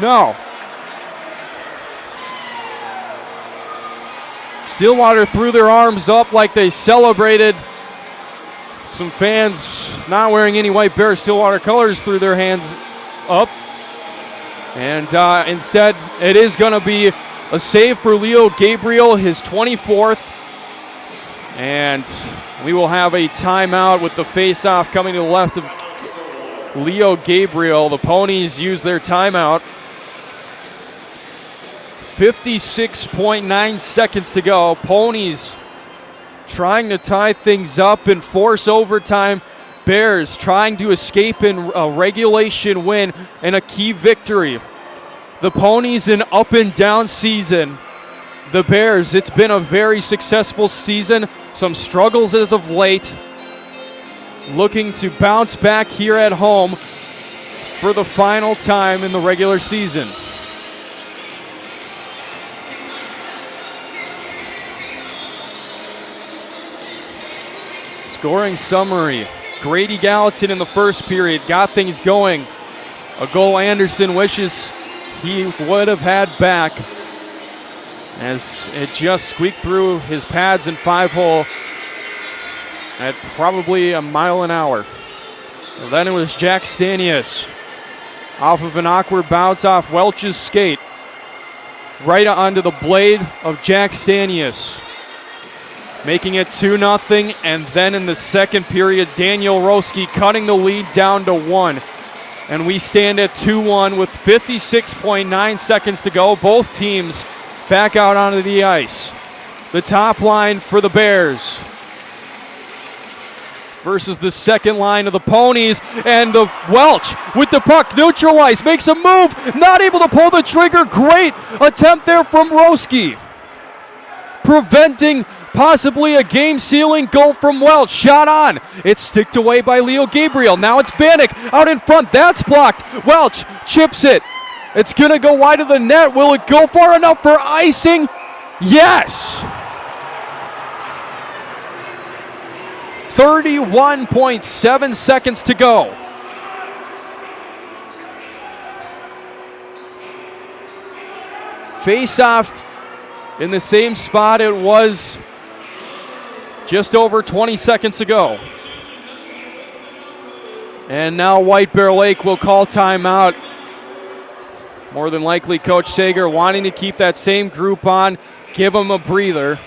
No. Stillwater threw their arms up like they celebrated. Some fans not wearing any white Bear Stillwater colors threw their hands up. And instead, it is going to be a save for Leo Gabriel, his 24th. And we will have a timeout with the face-off coming to the left of Leo Gabriel. The Ponies use their timeout. 56.9 seconds to go. Ponies trying to tie things up and force overtime. Bears trying to escape in a regulation win and a key victory. The Ponies an up and down season. The Bears, it's been a very successful season. Some struggles as of late. Looking to bounce back here at home for the final time in the regular season. Scoring summary. Grady Gallatin in the first period got things going. A goal Anderson wishes he would have had back as it just squeaked through his pads and 5-hole at probably a mile an hour. And then it was Jack Stanius off of an awkward bounce off Welch's skate. Right onto the blade of Jack Stanius, making it 2-0, and then in the second period, Daniel Roski cutting the lead down to 1. And we stand at 2-1 with 56.9 seconds to go. Both teams back out onto the ice. The top line for the Bears versus the second line of the Ponies, and the Welch with the puck, neutralized, makes a move, not able to pull the trigger. Great attempt there from Roski, preventing possibly a game-sealing goal from Welch. Shot on. It's sticked away by Leo Gabriel. Now it's Vanek out in front. That's blocked. Welch chips it. It's going to go wide of the net. Will it go far enough for icing? Yes. 31.7 seconds to go. Face-off in the same spot it was just over 20 seconds ago. And now White Bear Lake will call timeout. More than likely Coach Sager wanting to keep that same group on, give them a breather.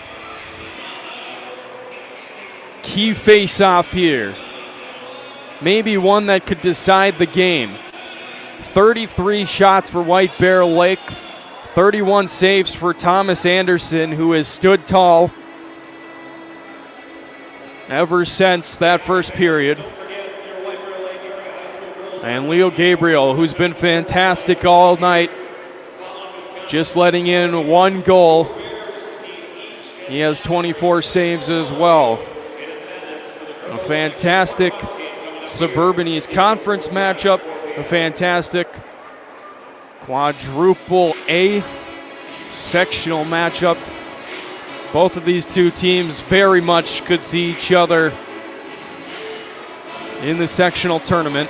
Key face-off here. Maybe one that could decide the game. 33 shots for White Bear Lake. 31 saves for Thomas Anderson, who has stood tall ever since that first period. And Leo Gabriel, who's been fantastic all night, just letting in one goal. He has 24 saves as well. A fantastic Suburban East Conference matchup, a fantastic quadruple A sectional matchup. Both of these two teams very much could see each other in the sectional tournament.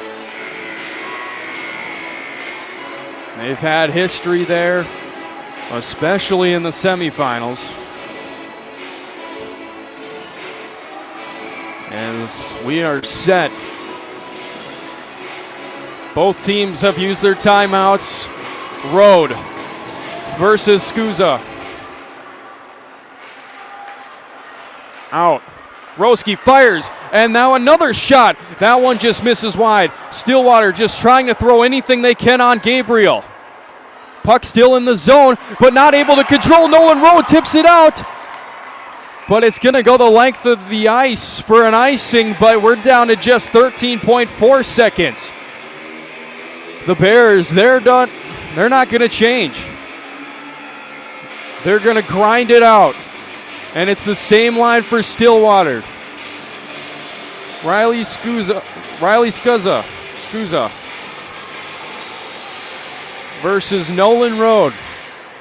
They've had history there, especially in the semifinals. As we are set. Both teams have used their timeouts. Road versus Scusa. Out. Roski fires, and now another shot. That one just misses wide. Stillwater just trying to throw anything they can on Gabriel. Puck still in the zone, but not able to control. Nolan Road tips it out. But it's going to go the length of the ice for an icing, but we're down to just 13.4 seconds. The Bears, they're done. They're not going to change. They're going to grind it out. And it's the same line for Stillwater. Riley Scusa versus Nolan Road.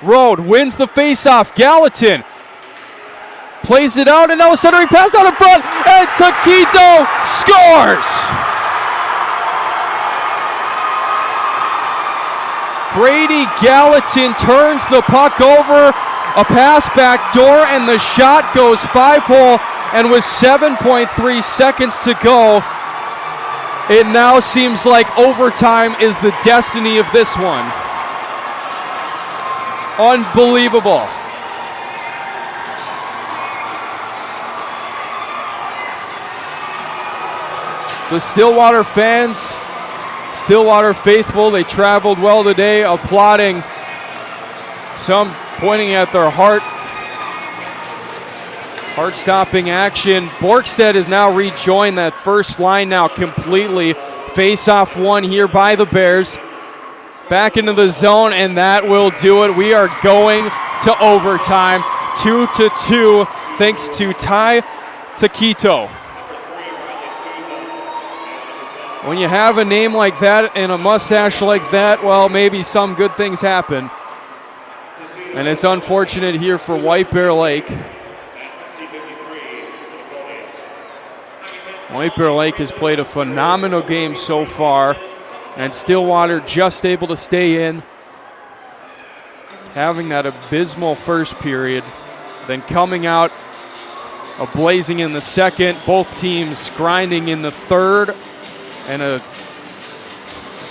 Road wins the faceoff. Gallatin plays it out, and now a centering pass down in front, and Taquito scores! Grady Gallatin turns the puck over, a pass back door, and the shot goes 5-hole, and with 7.3 seconds to go, it now seems like overtime is the destiny of this one. Unbelievable. The Stillwater fans, Stillwater faithful, they traveled well today, applauding, some pointing at their heart-stopping action. Borkstead has now rejoined that first line now completely. Face-off one here by the Bears. Back into the zone, and that will do it. We are going to overtime, 2-2, thanks to Ty Taquito. When you have a name like that and a mustache like that, well, maybe some good things happen. And it's unfortunate here for White Bear Lake. White Bear Lake has played a phenomenal game so far, and Stillwater just able to stay in, having that abysmal first period, then coming out blazing in the second, both teams grinding in the third, and a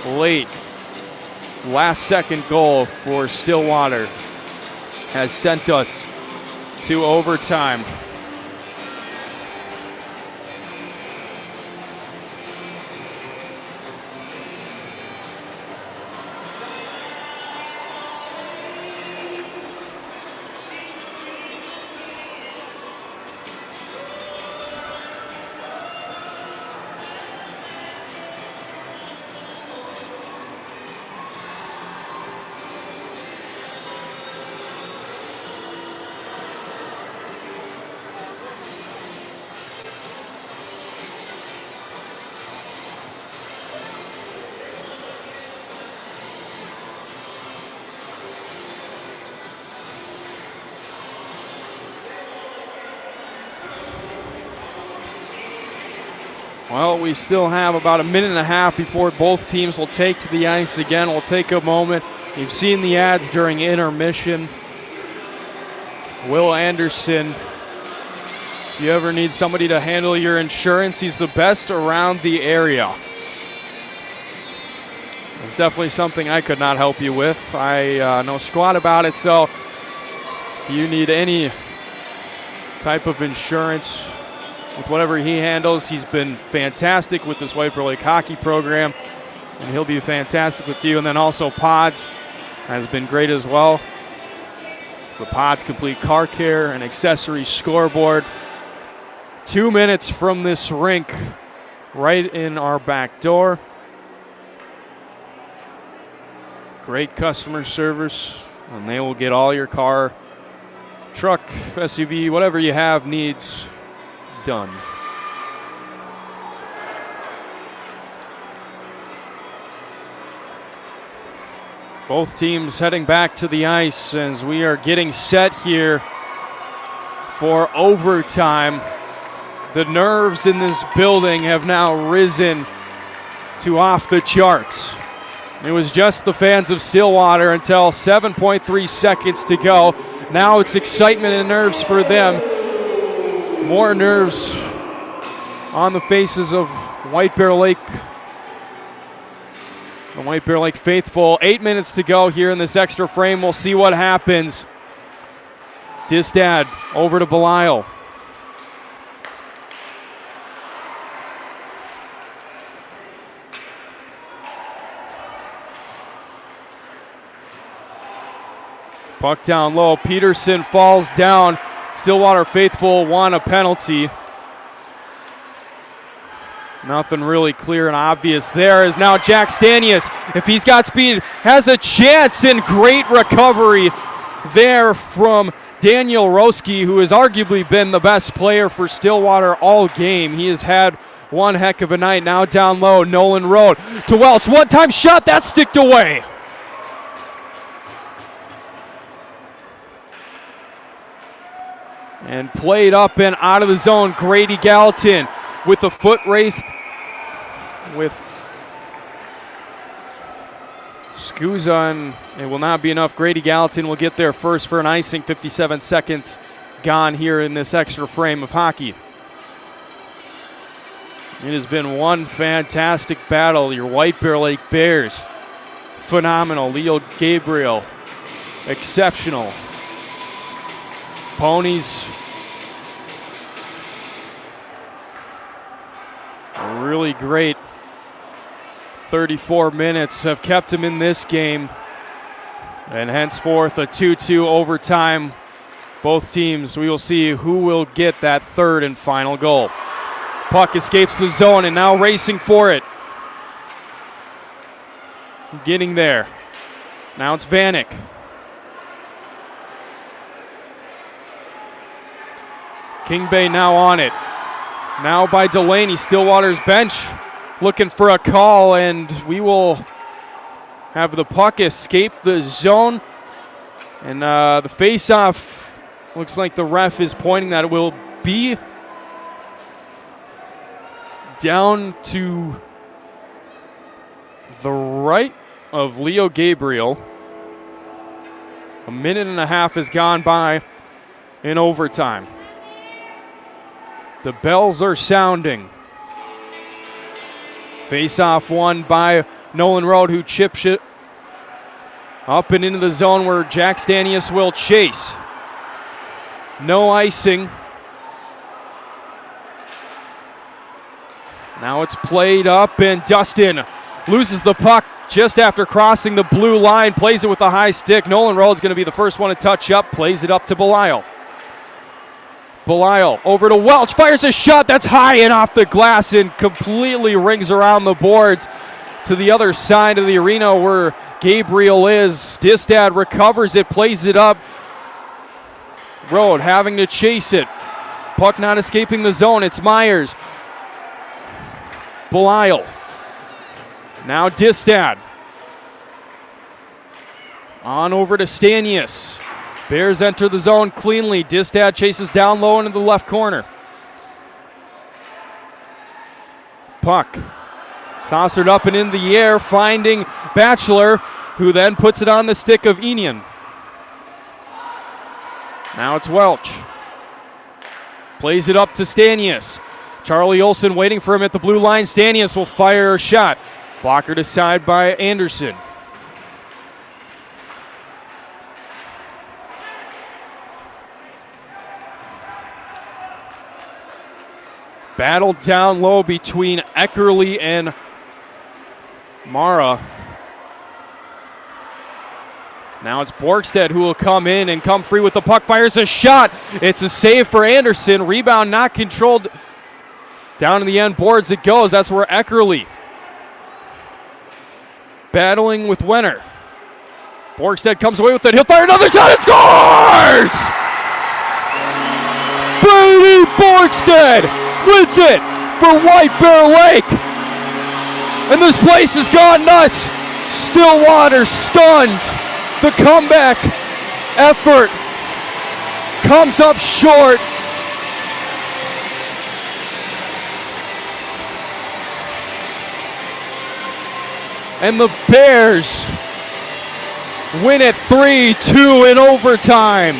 late last-second goal for Stillwater has sent us to overtime. Well, we still have about a minute and a half before both teams will take to the ice again. We'll take a moment. You've seen the ads during intermission. Will Anderson, if you ever need somebody to handle your insurance, he's the best around the area. It's definitely something I could not help you with. I know squat about it, so if you need any type of insurance with whatever he handles, he's been fantastic with this White Bear Lake hockey program, and he'll be fantastic with you. And then also Pods has been great as well. It's the Pods Complete Car Care and Accessory Scoreboard. 2 minutes from this rink, right in our back door. Great customer service, and they will get all your car, truck, SUV, whatever you have needs done. Both teams heading back to the ice as we are getting set here for overtime. The nerves in this building have now risen to off the charts. It was just the fans of Stillwater until 7.3 seconds to go. Now it's excitement and nerves for them. More nerves on the faces of White Bear Lake. The White Bear Lake faithful. 8 minutes to go here in this extra frame. We'll see what happens. Distad over to Belial. Puck down low. Peterson falls down. Stillwater faithful want a penalty. Nothing really clear and obvious there. Is now Jack Stanius. If he's got speed, has a chance, and great recovery there from Daniel Roski, who has arguably been the best player for Stillwater all game. He has had one heck of a night. Now down low, Nolan Road to Welch. One-time shot, that's sticked away. And played up and out of the zone. Grady Gallatin with a foot race with Scusa, and it will not be enough. Grady Gallatin will get there first for an icing. 57 seconds gone here in this extra frame of hockey. It has been one fantastic battle. Your White Bear Lake Bears, phenomenal. Leo Gabriel, exceptional. Ponies, really great. 34 minutes have kept him in this game, and henceforth a 2-2 overtime. Both teams, we will see who will get that third and final goal. Puck escapes the zone and now racing for it. Getting there. Now it's Vanek. King Bay now on it. Now by Delaney, Stillwater's bench looking for a call, and we will have the puck escape the zone. And the face-off, looks like the ref is pointing that it will be down to the right of Leo Gabriel. A minute and a half has gone by in overtime. The bells are sounding. Face-off won by Nolan Road, who chips it up and into the zone where Jack Stanius will chase. No icing. Now it's played up, and Dustin loses the puck just after crossing the blue line. Plays it with a high stick. Nolan Road's going to be the first one to touch up. Plays it up to Belial. Belial over to Welch, fires a shot that's high and off the glass and completely rings around the boards to the other side of the arena where Gabriel is. Distad recovers it, plays it up. Road having to chase it. Puck not escaping the zone. It's Myers. Belial. Now Distad. On over to Stanius. Bears enter the zone cleanly. Distad chases down low into the left corner. Puck saucered up and in the air, finding Batchelor, who then puts it on the stick of Enian. Now it's Welch. Plays it up to Stanius. Charlie Olsen waiting for him at the blue line. Stanius will fire a shot. Blockered aside by Anderson. Battle down low between Eckerly and Mara. Now it's Borgstead who will come in and come free with the puck. Fires a shot. It's a save for Anderson. Rebound not controlled. Down in the end boards it goes. That's where Eckerly battling with Wenner. Borgstead comes away with it. He'll fire another shot and scores! Brady Borgstead wins it for White Bear Lake. And this place has gone nuts. Stillwater stunned. The comeback effort comes up short. And the Bears win it 3-2 in overtime.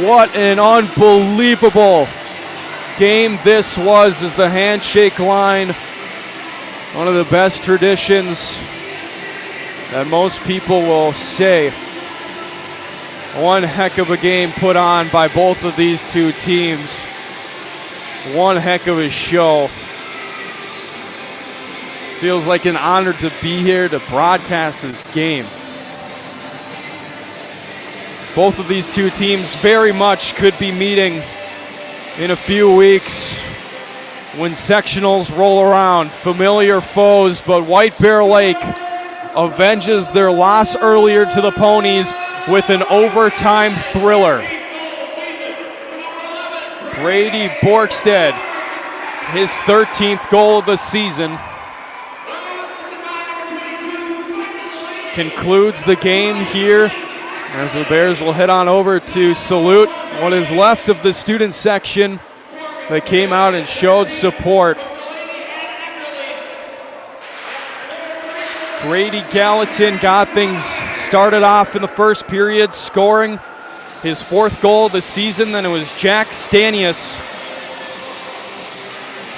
What an unbelievable game this was, as the handshake line, one of the best traditions that most people will say. One heck of a game put on by both of these two teams. One heck of a show. Feels like an honor to be here to broadcast this game. Both of these two teams very much could be meeting in a few weeks when sectionals roll around. Familiar foes, but White Bear Lake avenges their loss earlier to the Ponies with an overtime thriller. Brady Borkstead, his 13th goal of the season, concludes the game here as the Bears will head on over to salute what is left of the student section that came out and showed support. Grady Gallatin got things started off in the first period, scoring his 4th goal of the season. Then it was Jack Stanius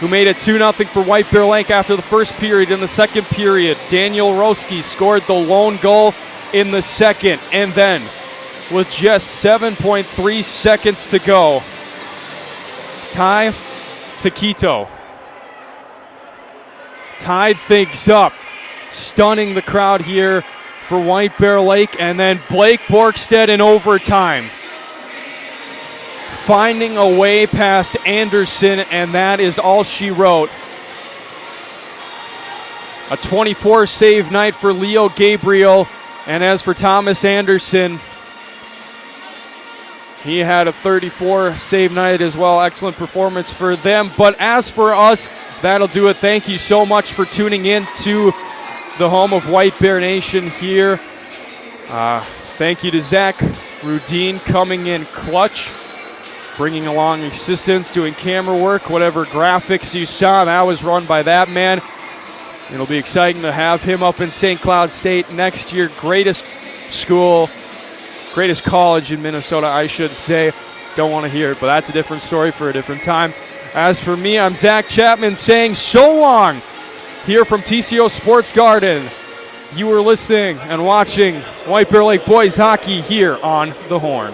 who made it 2-0 for White Bear Lake after the first period. In the second period, Daniel Roski scored the lone goal in the second. And then, with just 7.3 seconds to go, Ty Taquito tied things up, stunning the crowd here for White Bear Lake. And then Blake Borkstead in overtime, finding a way past Anderson, and that is all she wrote. A 24-save night for Leo Gabriel, and as for Thomas Anderson, he had a 34-save night as well. Excellent performance for them. But as for us, that'll do it. Thank you so much for tuning in to the home of White Bear Nation here. Thank you to Zach Rudine coming in clutch, bringing along assistants, doing camera work, whatever graphics you saw, that was run by that man. It'll be exciting to have him up in St. Cloud State next year. Greatest school, greatest college in Minnesota, I should say. Don't want to hear it, but that's a different story for a different time. As for me, I'm Zach Chapman saying so long here from TCO Sports Garden. You were listening and watching White Bear Lake Boys Hockey here on The Horn.